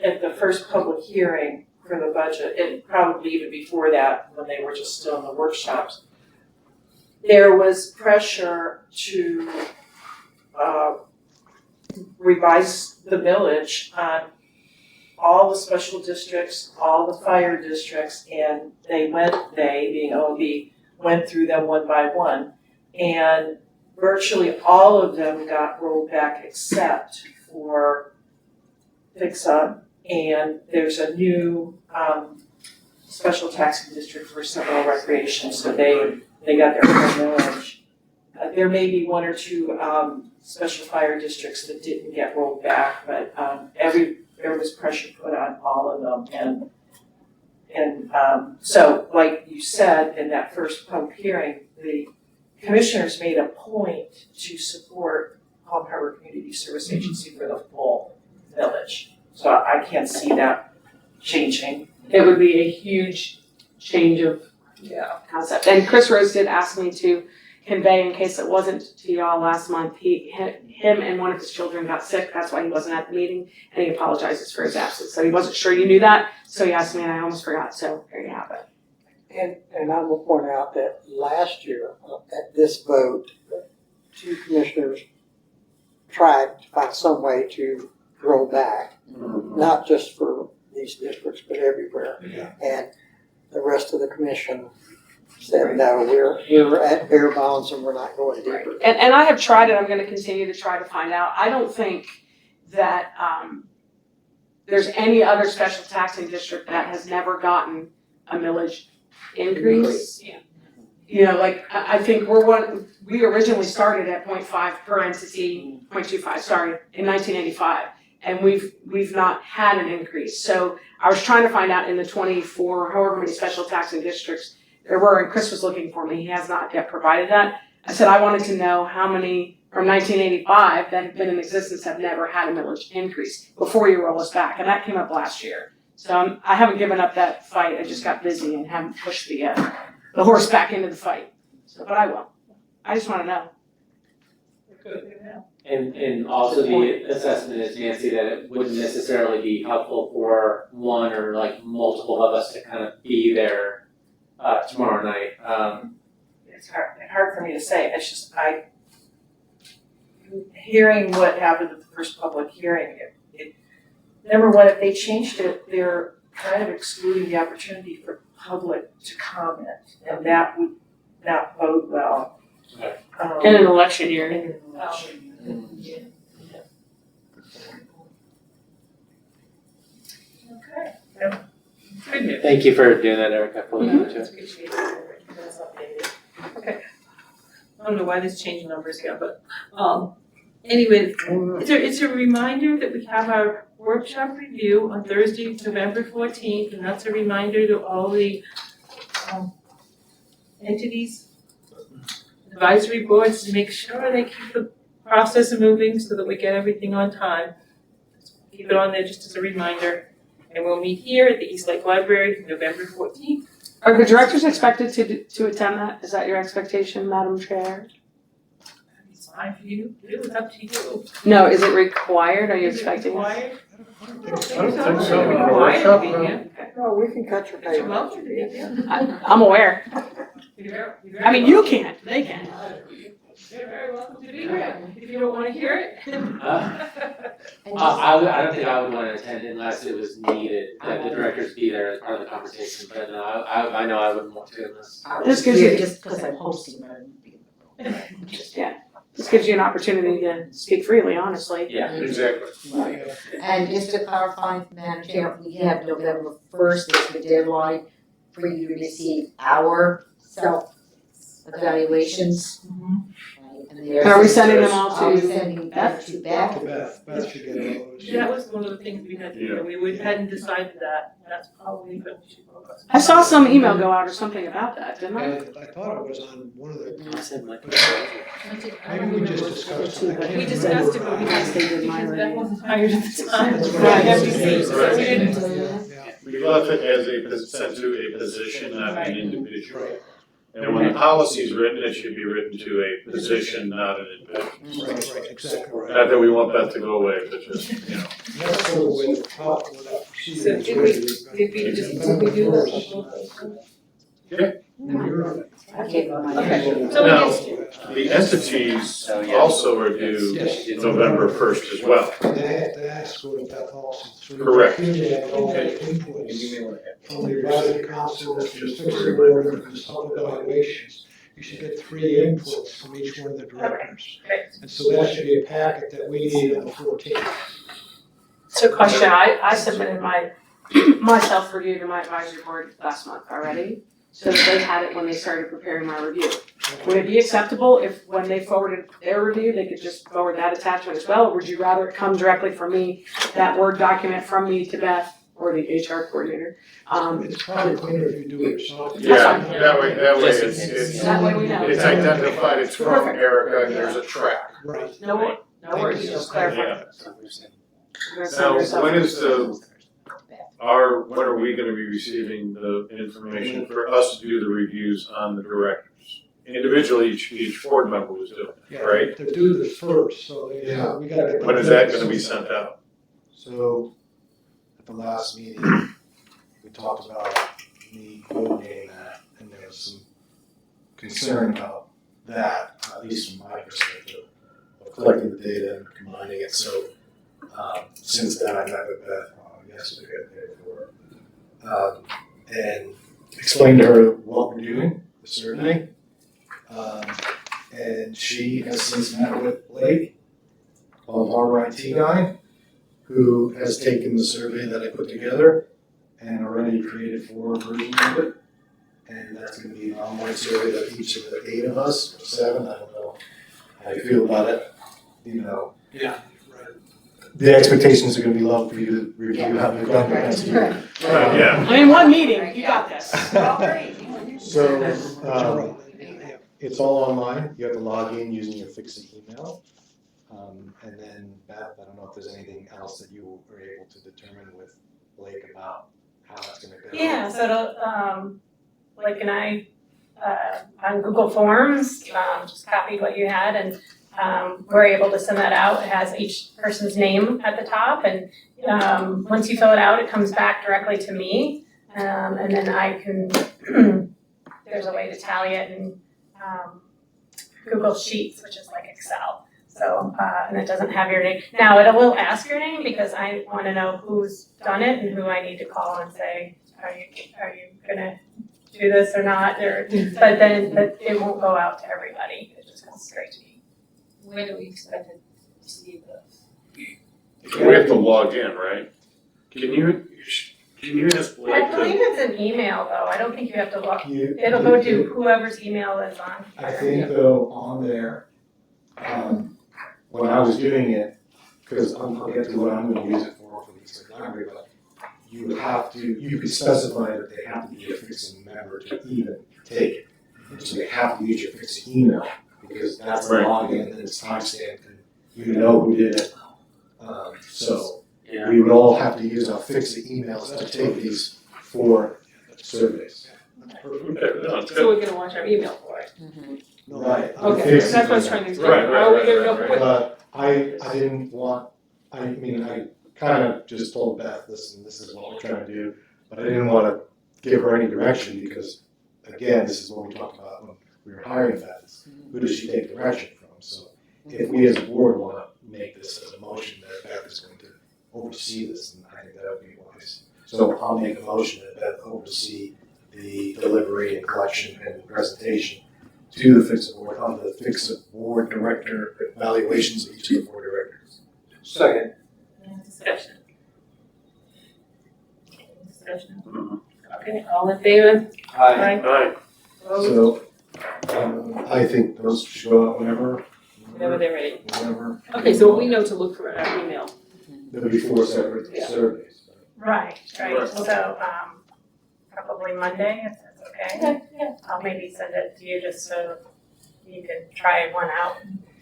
at the first public hearing for the budget, and probably even before that, when they were just still in the workshops, there was pressure to revise the millage on all the special districts, all the fire districts, and they being OB, went through them one by one. And virtually all of them got rolled back except for Fix-Up, and there's a new special taxing district for several recreation, so they got their own millage. There may be one or two special fire districts that didn't get rolled back, but there was pressure put on all of them, And so, like you said in that first public hearing, the commissioners made a point to support Palm Harbor Community Service Agency for the full village. So I can't see that changing. It would be a huge change of Yeah. concept. And Chris Rose did ask me to convey, in case it wasn't to y'all last month, him and one of his children got sick, that's why he wasn't at the meeting, and he apologizes for his absence. So he wasn't sure you knew that, so he asked me and I almost forgot, so there you have it. And I will point out that last year, at this vote, two commissioners tried to find some way to roll back, not just for these districts, but everywhere. Yeah. And the rest of the commission said, no, we're at bare bones and we're not going deeper. And I have tried it, I'm gonna continue to try to find out. I don't think that, there's any other special taxing district that has never gotten a millage increase. Yeah. You know, like, I think we originally started at 0.5 per entity, 0.25, sorry, in 1985. And we've not had an increase. So I was trying to find out in the 24, however many special taxing districts there were, and Chris was looking for me, he has not yet provided that. I said I wanted to know how many from 1985 that have been in existence have never had a millage increase before you roll us back, and that came up last year. So I haven't given up that fight, I just got busy and haven't pushed the horse back into the fight. So, but I will. I just wanna know. And also the assessment is, Nancy, that it wouldn't necessarily be helpful for one or like multiple of us to kind of be there tomorrow night. It's hard for me to say, it's just, hearing what happened at the first public hearing, number one, if they changed it, they're kind of excluding the opportunity for public to comment, and that would not bode well. Okay. In an election year. In an election. Yeah. Okay. Good news. Thank you for doing that, Erica, for looking into it. Appreciate it. That's updated. Okay. I don't know why this changed numbers here, but, anyway, it's a reminder that we have our workshop review on Thursday, November 14th, and that's a reminder to all the, entities, advisory boards, to make sure they keep the process moving so that we get everything on time. Keep it on there just as a reminder, and we'll meet here at the East Lake Library, November 14th. Are the directors expected to attend that? Is that your expectation, Madam Chair? It's fine for you, it's up to you. No, is it required? Are you Is it expecting? required? I don't think so. Required to be here. No, we can cut your You're pay. welcome to be here. I'm aware. You're I mean, you can't, they can. You're very welcome to be here, if you don't wanna hear it. I don't think I would want to attend unless it was needed, that the directors be there as part of the conversation, but no, I know I wouldn't want to unless. This gives you- Just because I'm hosting, but I wouldn't be. This gives you an opportunity to speak freely, honestly. Yeah. Exactly. And just to clarify, Madam Chair, we have November 1st as the deadline for you to receive our self-evaluations. And are we sending them all Are we to sending that to Beth? Beth should get those. That was one of the things we had to do, we hadn't decided that, that's probably what we should focus on. I saw some email go out or something about that, didn't I? And I thought it was on one of the. I said like. Maybe we just discussed it. I can't We discussed it, but we remember. had to, because Beth wasn't hired at the time. Right. FTC, so we didn't. We left it as sent to a position, not an individual. Right. And when the policy is written, it should be written to a position, not an individual. Right, exactly right. Not that we want Beth to go away, but just, you know. That's sort of where the top, where that So procedure is did we, written. did we do that? You're right. Okay. Okay, so we Now, can, the entities also are due November 1st as well. They have to ask what if that policy. Correct. They have all the inputs from the advisory council, the fiscal board, and the public evaluations. You should get 3 inputs from each one of the directors. And so that should be a packet that we need on the 14th. So question, I submitted my self-review to my advisory board last month already, so that they had it when they started preparing my review. Would it be acceptable if when they forwarded their review, they could just forward that attachment as well, or would you rather it come directly from me, that Word document from me to Beth, or the HR coordinator. It's probably cleaner if you do it yourself. Yeah, that way it's That way we know. it's identified, it's from Perfect. Erica, and there's a track. Right. No worries, just clarify. Yeah. Now, when are we gonna be receiving the information for us to do the reviews on the directors? Individually, each board member was doing it, right? They're due the first, so we gotta get. When is that gonna be sent out? So, at the last meeting, we talked about me coordinating that, and there was some concern about that, at least from my perspective, of collecting the data and combining it. So, since then, I met with Beth yesterday or the day before, and explained to her what we're doing, the survey. And she has since met with Blake, our IT guy, who has taken the survey that I put together and already created 4 versions of it. And that's going to be an online survey that each of the 8 of us, or 7, I don't know how you feel about it, you know. Yeah. The expectations are going to be low for you to review how you've done the next year. Yeah. I mean, one meeting, you got this. So, it's all online. You have to log in using your Fix-It email. And then, Beth, I don't know if there's anything else that you were able to determine with Blake about how it's going to go. Yeah, so it'll, Blake and I, on Google Forms, just copied what you had and we're able to send that out. It has each person's name at the top and once you fill it out, it comes back directly to me. And then I can, there's a way to tally it in Google Sheets, which is like Excel. So, and it doesn't have your name. Now, it will ask your name because I want to know who's done it and who I need to call and say, are you gonna do this or not? But it won't go out to everybody. It just goes straight to me. When do we expect it to see this? We have to log in, right? Can you ask Blake I to? believe it's an email though. I don't think you have to look. You- It'll go to whoever's email is on. I think though, on there, when I was doing it, because I'll get to what I'm going to use it for the East Lake Library, but you could specify that they have to be a Fix-It member to even take it. So they have to use your Fix-It email, because that's the Right. login and it's timestamped and you know who did it. So Yeah. we would all have to use our Fix-It emails to take these 4 surveys. So we're gonna watch our email for it. Right. Okay, that's what I was trying to explain. Right, Are we gonna right, go quick? But I didn't want, I kind of just told Beth, listen, this is what we're trying to do, but I didn't want to give her any direction because, again, this is what we talked about when we were hiring Beth, who does she take direction from? So if we as a board want to make this as a motion that Beth is going to oversee this, then I think that would be wise. So I'll make a motion that Beth oversee the delivery and collection and presentation to the Fix-It board on the Fix-It board director evaluations of each of the board directors. Second. Discussion. Discussion. Okay, all in favor? Aye. Alright, So, I think those should go out whenever, Whenever they're ready. whenever. Okay, so we know to look for our email. There'll be 4 separate Yeah. surveys. Right. Right. So, probably Monday, if that's okay. I'll maybe send it to you just so you can try one out.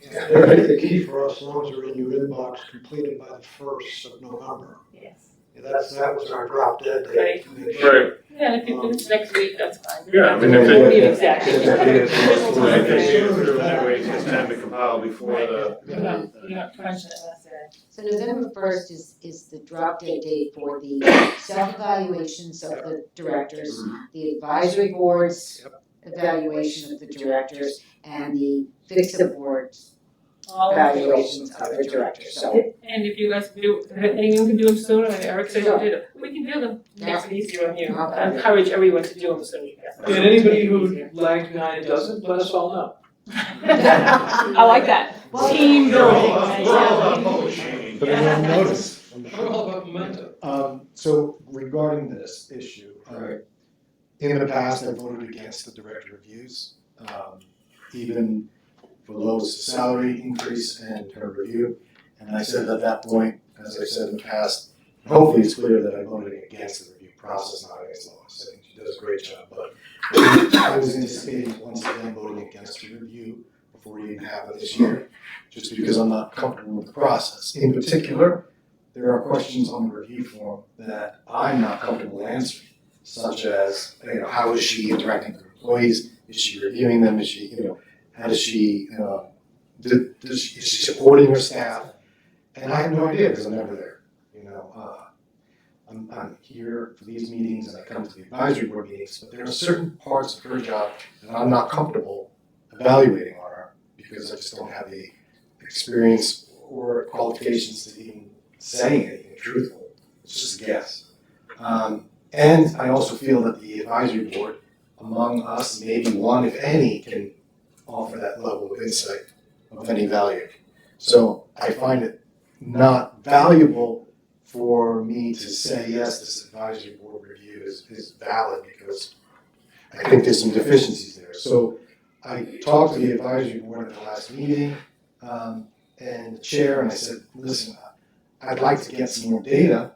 I think the key for us, as long as they're in your inbox, completed by the 1st of November. Yes. Yeah, that was our drop dead date. to make sure. right, Yeah, if you do this next week, that's fine. yeah, I mean, And if then it, Meet get- exactly. get that data to us if for they the- get it through that way, it takes time to compile before the. You're not crunching it, that's it. So November 1st is the drop dead date for the self-evaluations of the directors, the advisory board's evaluation of the directors, and the Fix-It board's All in favor? evaluations of the directors, so. And if you guys can do, anyone can do them sooner, and Eric said you did it, we can do them, makes it easier on you. I encourage everyone to do them as soon as you can. And anybody who lags behind and doesn't, let us all know. I like that. Team building. We're all about publishing. But everyone notice. We're all about momentum. So regarding this issue, in the past, I voted against the director reviews, even for Lois' salary increase and her review. And I said at that point, as I said in the past, Hopefully it's clear that I voted against the review process, not against Lois. I think she does a great job, but I was anticipating once again voting against the review before it even happened this year, just because I'm not comfortable with the process. In particular, there are questions on the review form that I'm not comfortable answering, such as, how is she interacting with her employees? Is she reviewing them? Is she, how does she, is she supporting her staff? And I have no idea because I'm never there. I'm here for these meetings and I come to the advisory board meetings, but there are certain parts of her job that I'm not comfortable evaluating on her because I just don't have the experience or qualifications to even say anything truthful. It's just a guess. And I also feel that the advisory board, among us, maybe one, if any, can offer that level of insight of any value. So I find it not valuable for me to say, yes, this advisory board review is valid because I think there's some deficiencies there. So I talked to the advisory board at the last meeting and the chair, and I said, listen, I'd like to get some more data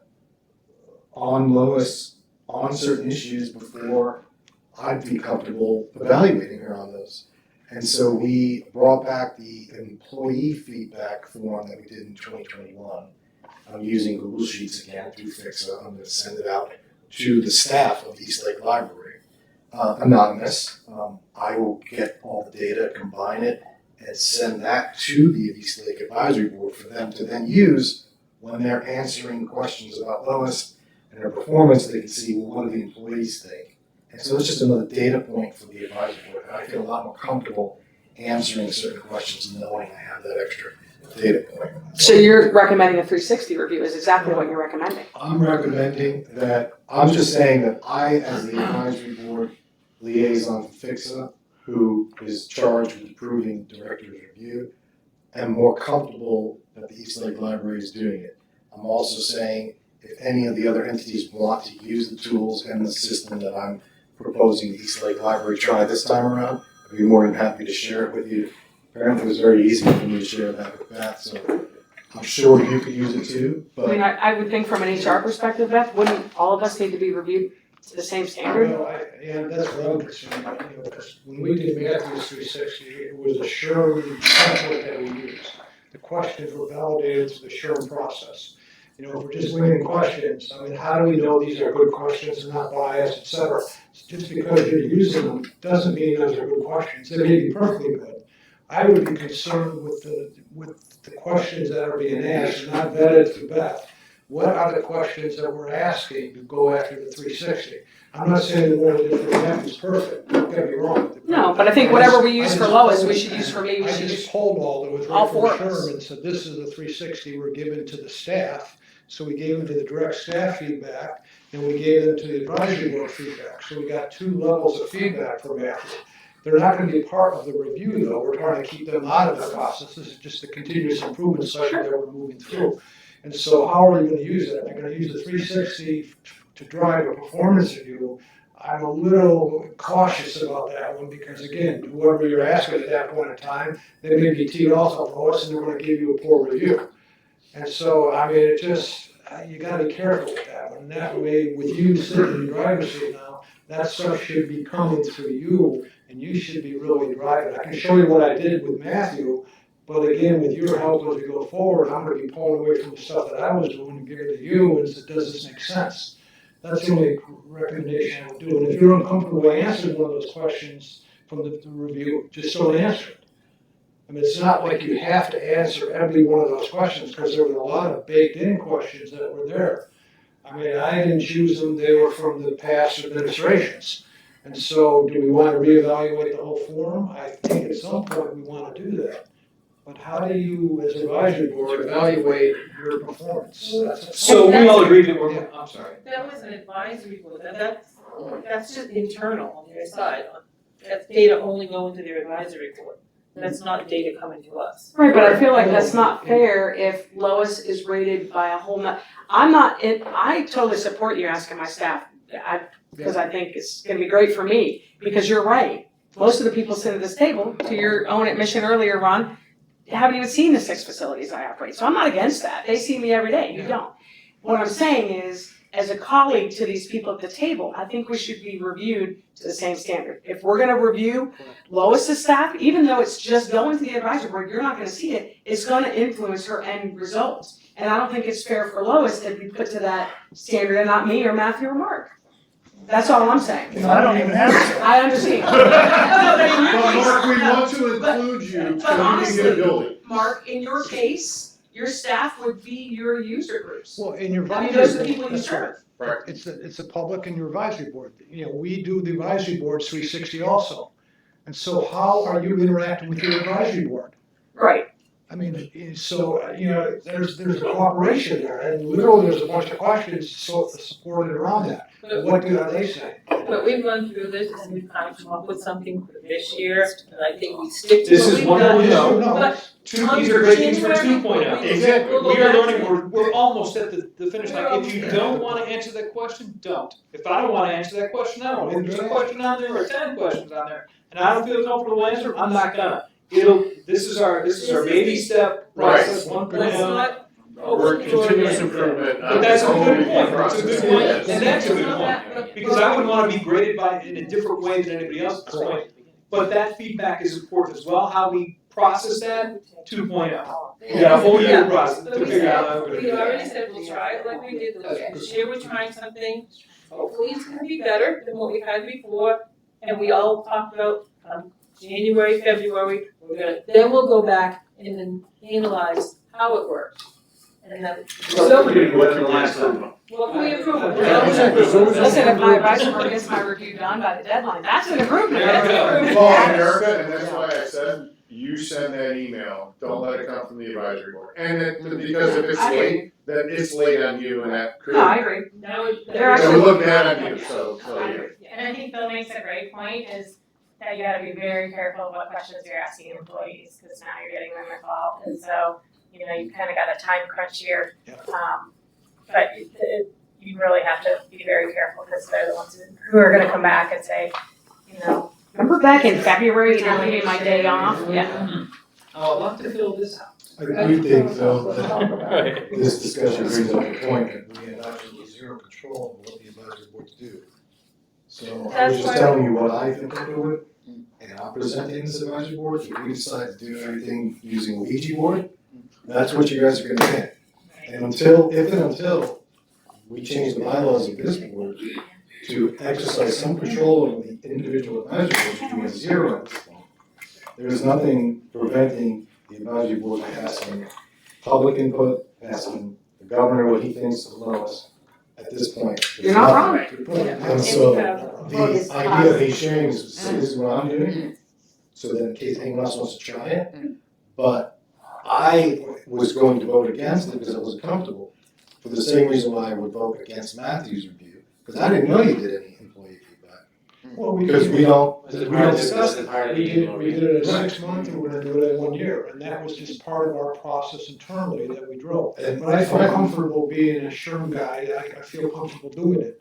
on Lois on certain issues before I'd be comfortable evaluating her on those. And so we brought back the employee feedback form that we did in 2021. I'm using Google Sheets again through PHCSA. I'm going to send it out to the staff of East Lake Library, anonymous. I will get all the data, combine it, and send that to the East Lake Advisory Board for them to then use when they're answering questions about Lois and her performance. They can see, well, what do the employees think? And so it's just another data point for the advisory board. And I feel a lot more comfortable answering certain questions knowing I have that extra data point. So you're recommending a 360 review is exactly what you're recommending. I'm recommending that, I'm just saying that I, as the advisory board liaison for PHCSA, who is charged with approving director's review, am more comfortable that the East Lake Library is doing it. I'm also saying if any of the other entities want to use the tools and the system that I'm proposing the East Lake Library try this time around, I'd be more than happy to share it with you. Apparently it was very easy for me to share that with Beth, so I'm sure you could use it too, but. I mean, I would think from an HR perspective, Beth, wouldn't all of us need to be reviewed to the same standard? Well, that's what I'm concerned about, because when we did Matthews 360, it was a SHRM template that we used. The questions were validated through the SHRM process. If we're just winging questions, I mean, how do we know these are good questions and not biased, et cetera? Just because you're using them doesn't mean those are good questions. They may be perfectly good. I would be concerned with the questions that are being asked and not vetted through Beth. What are the questions that we're asking to go after the 360? I'm not saying the one we did for Matthew is perfect, don't get me wrong. No, but I think whatever we use for Lois, we should use for me, we I should just use told all that was all right four from of us. Sherman and said, this is the 360 we're giving to the staff. So we gave them to the direct staff feedback, and we gave them to the advisory board feedback. So we got two levels of feedback from Matthew. They're not going to be part of the review, though. We're trying to keep them out of the process. This is just a continuous improvement cycle that we're moving through. And so how are you going to use it? If you're going to use the 360 to drive a performance review, I'm a little cautious about that one because, again, whoever you're asking at that point in time, they may be teed off on us and they're going to give you a poor review. And so, I mean, it just, you got to be careful with that one. And that way, with you sitting in the driver's seat now, that stuff should be coming through you and you should be really driving. I can show you what I did with Matthew, but again, with your help as we go forward, I'm going to be pulling away from the stuff that I was doing and giving it to you and say, does this make sense? That's the only recommendation I would do. And if you're uncomfortable answering one of those questions from the review, just don't answer it. I mean, it's not like you have to answer every one of those questions because there were a lot of baked-in questions that were there. I mean, I didn't choose them, they were from the past administrations. And so, do we want to reevaluate the whole forum? I think at some point we want to do that. But how do you, as advisory board, evaluate your performance? So we all agree that we're, I'm sorry. That was an advisory board, that's just internal on their side. That's data only going to their advisory board. That's not data coming to us. Right, but I feel like that's not fair if Lois is rated by a whole I totally support you asking my staff, because I think it's gonna be great for me, because you're right. Most of the people sitting at this table, to your own admission earlier, Ron, haven't even seen the 6 facilities I operate, so I'm not against that. They see me every day, you don't. What I'm saying is, as a colleague to these people at the table, I think we should be reviewed to the same standard. If we're gonna review Lois's staff, even though it's just going to the advisory board, you're not gonna see it, it's gonna influence her end results. And I don't think it's fair for Lois to be put to that standard and not me or Matthew or Mark. That's all I'm saying. I don't even have it. I understand. But Mark, we want to include you so you can get a honestly, building. Mark, in your case, your staff would be your user groups. Well, in your I mean, advisory those are the board, people you that's right. serve. It's the public and your advisory board. You know, we do the advisory board 360 also. And so how are you interacting with your advisory board? Right. I mean, so, you know, there's a cooperation there, and literally there's a bunch of questions supported around that. But What do they say? But we've gone through this and we've kind of come up with something for this year, and I think we stick to This what is we've one done. more, But these are great things for 2.0. Exactly. We'll go We are back to learning, it. we're almost at the finish line. If you don't wanna answer that question, don't. If I don't wanna answer that question, I don't. If there's a question on there or 10 questions on there, and I don't feel comfortable answering, I'm not gonna. This is our baby step process, 1.0. Let's not We're continuous improvement. But that's a good point, Process. that's a good point, Yes. and that's a good point. Because I wouldn't wanna be graded in a different way than anybody else at this point. But that feedback is important as well, how we process that, 2.0. We got a whole year process to figure out how we're gonna do We that. already said we'll try it like we did this year, we're trying something, hopefully it's gonna be better than what we had before. And we all talked about, January, February, then we'll go back and then analyze how it works. And then, So we're doing better than last time. what can we improve on? Listen, if my advisory board gets my review done by the deadline, that's an improvement. There we go. Well, Erica, and that's why I said, you send that email, don't let it come from the advisory board. And because if it's late, then it's late on you and that could. No, I agree. That would. They're It actually- would look bad on you, so yeah. And I think Bill makes a great point, is that you gotta be very careful of what questions you're asking employees, because now you're getting them involved, and so, you know, you kinda got a time crunch here. But you really have to be very careful, because they're the ones who are gonna come back and say, you know. Remember back in February, you're leaving my day off? Yeah. Oh, I'd love to fill this out. I do think though that Right. this discussion brings up a point that we have absolutely zero control of what the advisory boards do. So I was That's just why- telling you what I think I'm doing, and I'm presenting this advisory board. If we decide to do everything using Ouija board, that's what you guys are gonna get. And until we change the bylaws of this board to exercise some control over the individual advisory boards, which we have zero at this point, there is nothing preventing the advisory board from asking public input, asking the governor what he thinks of Lois at this point. You're not wrong. And so the idea of me sharing this is what I'm doing, so that in case anyone else wants to try it. But I was going to vote against it because I wasn't comfortable, for the same reason why I would vote against Matthew's review, because I didn't know you did any employee feedback. Well, Because we don't discuss it. We did it in 6 months, and we're gonna do it in 1 year, and that was just part of our process internally that we drove. But I feel comfortable being a SHRM guy, I feel comfortable doing it.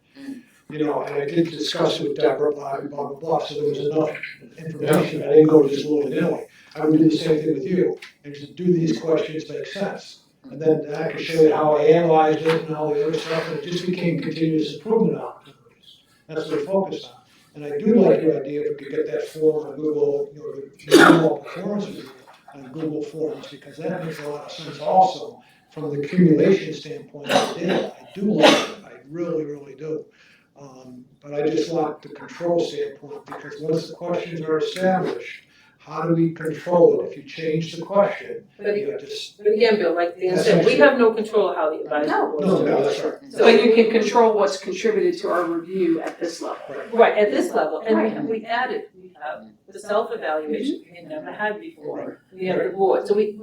You know, and I did discuss it with Deborah, blah, blah, blah, blah, so there was enough information, I didn't go just willy-nilly. I would do the same thing with you, and just do these questions make sense? And then I could show you how I analyzed it and all the other stuff, and it just became continuous improvement opportunities. That's what we focused on. And I do like your idea if we could get that form on Google, you know, the annual performance review on Google Forms, because that makes a lot of sense also from the accumulation standpoint of the data. I do like it, I really, really do. But I just like the control standpoint, because once the questions are established, how do we control it? If you change the question, you just. But again, Bill, like Dan said, we have no control of how the advisory board No, does it. that's right. So- But you can control what's contributed to our review at this level. Right, at this level, and we added, we have the self-evaluation we had never had before, we have the board, so we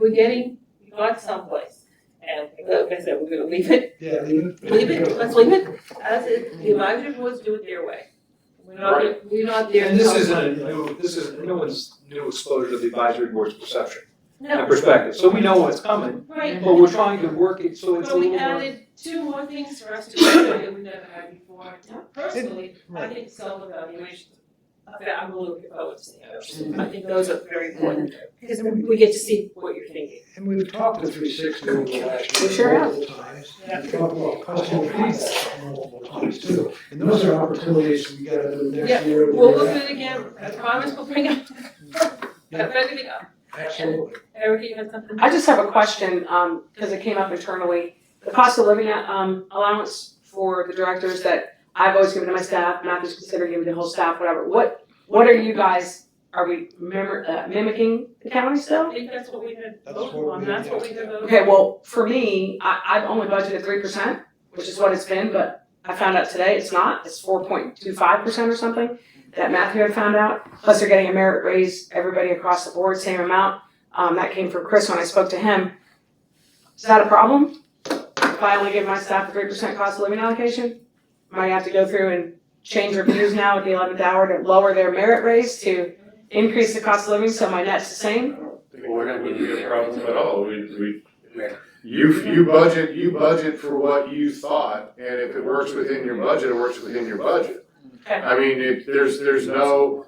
got someplace. And like I said, we're gonna leave it, Yeah, leave it. let's leave it as it, the advisory boards do it their way. We're not there. And to this tell isn't them. this is no one's new exposure to the advisory board's perception and No, perspective. So we know what's coming, right, but we're trying to work it so it's a but we little more. added 2 more things for us to do that we never had before. Personally, I think self-evaluation is I'm a little, I would say, I think those are very important, because we get to see what you're thinking. And we've talked to 360 over the last year. We sure have. Multiple times. We've talked about customer feedback multiple times too. And those are opportunities we gotta do next year. We'll look at it again, I promise we'll bring up, everything up. Absolutely. Erica, you had something? I just have a question, because it came up internally. The cost of living allowance for the directors that I've always given to my staff, Matthew's considered giving to the whole staff, whatever. What are you guys, are we mimicking the county still? I think that's what we had That's voted what on, we that's did, what we had voted on. Okay, well, for me, I've only budgeted 3%, which is what it's been, but I found out today it's not. It's 4.25% or something that Matthew had found out. Plus they're getting a merit raise, everybody across the board, same amount. That came from Chris when I spoke to him. Is that a problem? If I only give my staff a 3% cost of living allocation? Might have to go through and change reviews now at the 11th hour to lower their merit raise to increase the cost of living so my net's the same? Well, we're not gonna get a problem at all. You budget for what you thought, and if it works within your budget, it works within your budget. Okay. I mean, there's no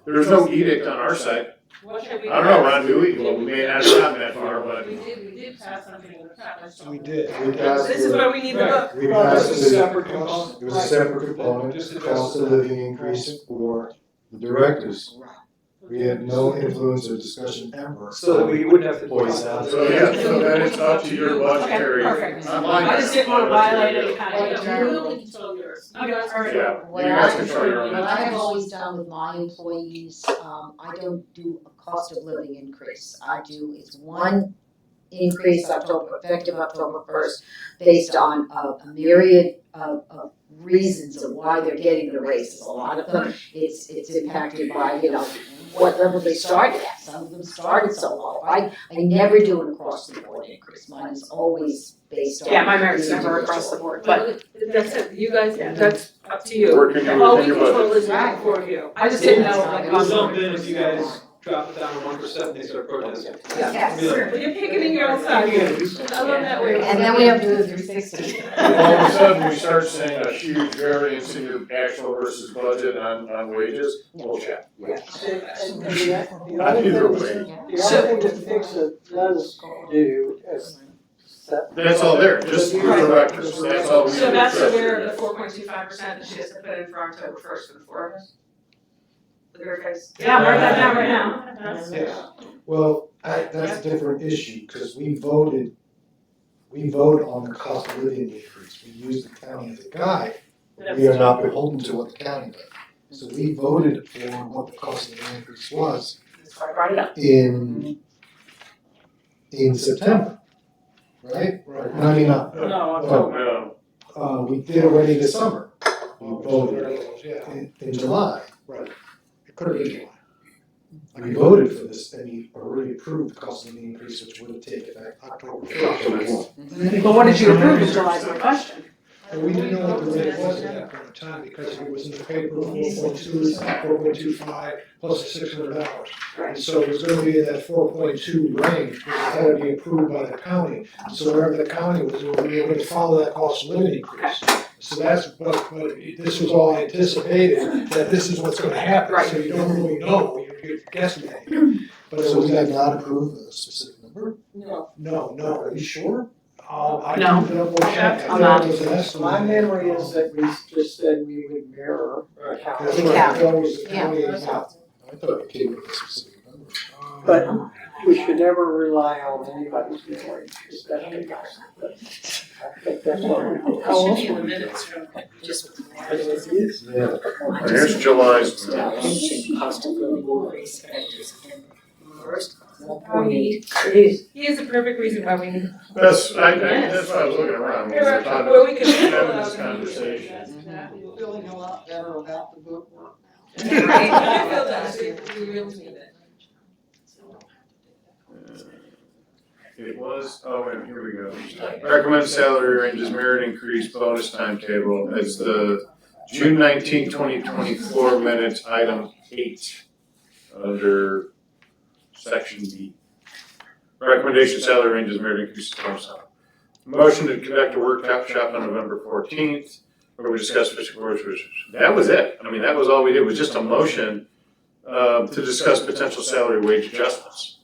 edict on our side. What should we? I don't know, Ron, do we? Well, we may not have gotten that far, but. We did pass something in the past. We did. We passed This is the- where we need the book. We Well, passed this is the, separate component. it was a separate component, Just the cost of living increase for the directors. We had no influence or discussion ever. So that we wouldn't have to. Voice out. So, yeah, so then it's up to your budgetary. Okay, perfect. Not mine. I just didn't want to violate any kind I of. really control yours. Okay, all right. Yeah, you What guys I, control your own what I've budget. always done with my employees, I don't do a cost of living increase. I do, it's one increase effective October 1st, based on a myriad of reasons of why they're getting the raises. A lot of them, it's impacted by, what level they started at. Some of them started so low. I never do an across the board increase. Mine is always based on. Yeah, my merit's never across the board, but That's it, you guys, that's up to you. Working All we within your control budget. is right for you. I just didn't know like We'll cost of jump living. in if you guys drop it down to 1% and they start protesting. Yes. Well, you're picking your own side. I love that way. And then we have to do the 360. All of a sudden, we start seeing a huge variance in your actual versus budget on wages, we'll chat. Not either way. The other thing that FICSA does do is set. That's all there, just the directors, that's all we do. So that's aware of the 4.25% that she has to put in for October 1st for the four of us? With her face. Yeah, mark that down right now. Yeah. Well, that's a different issue, because we voted on the cost of living increase. We used the county as a guide. We are not beholden to what the county does. So we voted for what the cost of living increase was That's why I brought it up. in September, right? Right. I mean, No, we did already this summer. We voted Yeah, in July. right. It could have been July. We voted for this, and we already approved the cost of living increase, which would have taken effect October 1st. But what did you approve in July is my question. And we didn't know what the rate was at that point in time, because it was in the paper, 4.2, 4.25, plus the $600. And so it was gonna be in that 4.2 range, which had to be approved by the county. So wherever the county was, we were gonna follow that cost of living increase. So that's, but this was all anticipated, that this is what's gonna happen, so you don't really know, you're guesstimating. But it So was we did that, not approve a specific number? no, Are you sure? I No. can double check. I'm not. It was an estimate. My memory is that we just said we would mirror the county. That's right, that was the county I thought we came with a specific number. But we should never rely on anybody's memory, especially mine. But I think that's what we do. It should be in the minutes from just. Yeah. And here's July's. Cost of living increase effective September 1st, 1.8. He is the perfect reason why we need. That's why I was looking around, when we were talking, Where we could. having this conversation. We're feeling a lot better about the book work now. Right, I feel that, we really need it. It was, and here we go. Recommended salary ranges, merit increase, bonus timetable, as the June 19, 2024 minutes, item 8, under section B. Recommendation salary ranges, merit increase, bonus time. Motion to conduct a workshop on November 14th, where we discussed, that was it. I mean, that was all we did, was just a motion to discuss potential salary wage adjustments.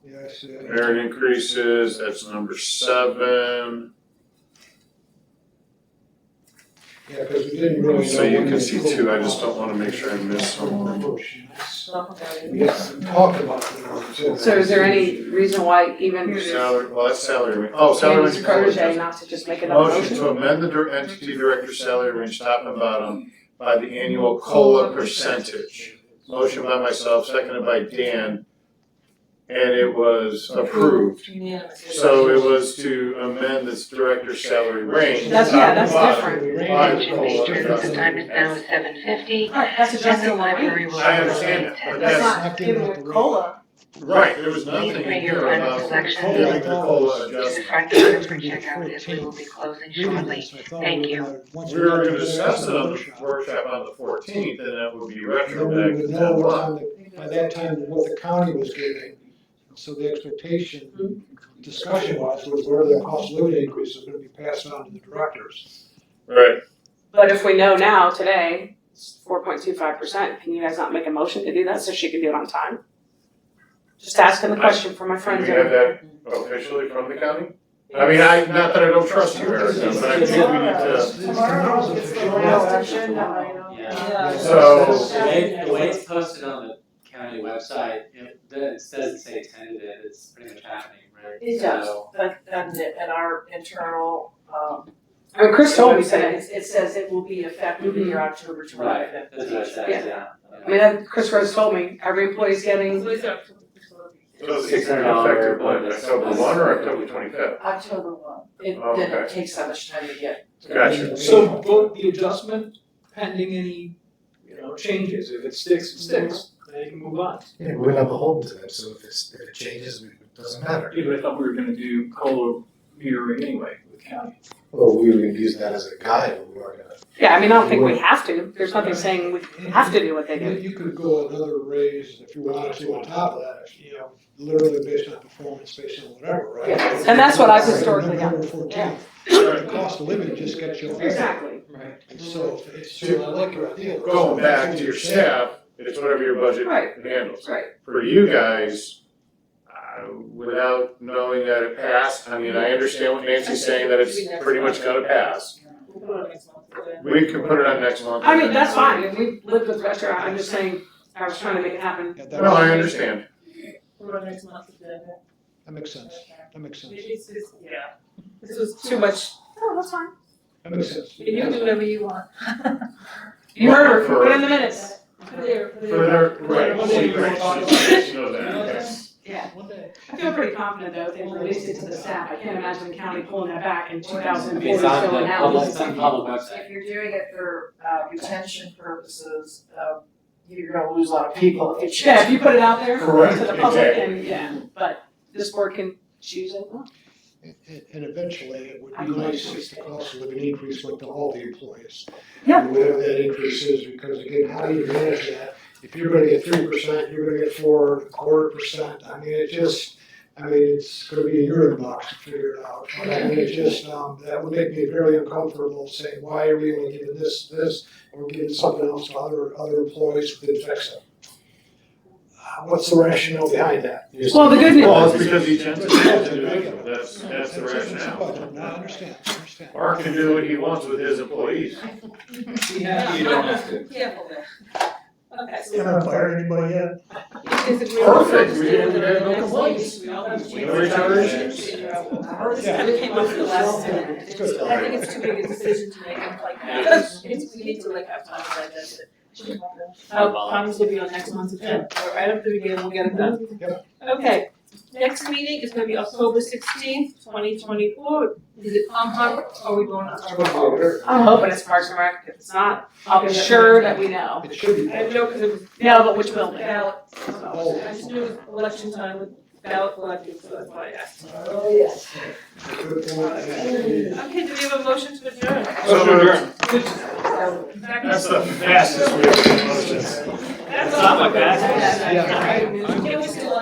Yeah, I see it. Merit increases, that's number 7. Yeah, because we didn't really know. So you when can they see pulled 2, I it just don't off. wanna make sure I miss someone. We talked about it. So is there any reason why even Salary, well, that's salary range. Oh, salary range. Andy's protege not to just make another Motion motion? to amend the entity director's salary range top and bottom by the annual COLA percentage. Motion by myself, seconded by Dan, and it was approved. So it was to amend this director's salary range. That's different. By the COLA adjustment. Time is now 7:50. Right, that's And adjusting the the library range. will. I understand that, but That's that's, not giving a COLA. right, there was nothing in here about giving the COLA adjustment. Front door for checkout as we will be closing shortly. Thank you. We were gonna discuss it on the workshop on the 14th, and that would be Then we retroactive would to know 10/1. by that time what the county was giving. So the expectation, discussion was where the cost of living increase was gonna be passed on to the directors. Right. But if we know now, today, it's 4.25%, can you guys not make a motion to do that so she can do it on time? Just asking the question for my Do friends. we have that officially from the county? I mean, not that I don't trust you, Erica, but I think we need to. Tomorrow, it's the last agenda item. Yeah. So- The way it's posted on the county website, it doesn't say tentative, it's pretty much happening, right? It does, So- and our internal, I mean, Chris told me today. it says it will be effective in your October Right, 25th. that's what it says, yeah. I mean, Chris Rose told me, every employee's getting, So it's effective when, October 1 or October 25th? October 1. Then Okay. it takes that much time to get. Gotcha. So vote the adjustment pending any, changes. If it sticks, it sticks. Then you can move on. Yeah, we're not beholden to them, so if it changes, it doesn't matter. Even I thought we were gonna do COLA metering anyway with county. Well, we were gonna use that as a guide, but we weren't gonna. yeah, I mean, I don't think we have to. There's nothing saying we have to do what they do. You could go another raise if you wanted to on top of that, literally based on performance, based on whatever, right? Yeah. And that's what I've historically done. November 14th. Yeah. The cost of living just gets you. Exactly. Right. And so I like your idea. Going back to your staff, it's whatever your budget Right. handles. Right. For you guys, without knowing that it passed, I mean, I understand what Nancy's saying, that it's pretty much gonna pass. We can put it on next month. I mean, that's fine. If we lived with retro, I'm just saying, I was trying to make it happen. No, I understand. What about next month's agenda? That makes sense. That makes sense. It's just, yeah. This was Too much. Oh, that's fine. That makes sense. You can do whatever you want. You heard her. Put it in the minutes. For their, right, One day she, you're right, gonna she knows that, yes. Yeah. One day. I feel pretty confident though, if they released it to the staff. I can't imagine the county pulling that back in 2040 It's on going the out. public, it's on the public website. If you're doing it for retention purposes, you're gonna lose a lot of people if you change. Yeah, if you put it out there Correct, to the public exactly. and, yeah, but this board can choose it. And eventually, it would be nice if the cost of living increase went to all the employees. Yeah. And whatever that increase is, because again, how do you manage that? If you're gonna get 3%, you're gonna get 4.25%. I mean, it's gonna be a year in the box to figure it out. But I mean, that would make me very uncomfortable saying, why are we only giving this, and we're giving something else to other employees within FEXA? What's the rationale behind that? Well, the good news. Well, it's because each entity is individual, that's the rationale. No, I understand. Mark can do what he wants with his employees. You don't have to. Careful there. Okay, so. Haven't fired anybody yet. Perfect, we had no complaints. No retaliations. It came up for the last minute. I think it's too big a decision to make them like that. We need to like have time to digest it. Problems will be on next month's agenda, right up to the beginning, we'll get it done. Okay, next meeting is gonna be October 16th, 2024. Is it Palm Harbor, or are we going to Harbor? I'm hoping it's Parks and Rec. If it's not, I'll be sure that we know. It should be. I know, because it was. Yeah, but which building? Ballot, so I just knew it was election time with ballot collecting, so that's why I asked. Oh, yes. Good point. Okay, do we have a motion to adjourn? So adjourned. Second. That's the fastest we have motions. That's Not my bad. Yeah. Can we still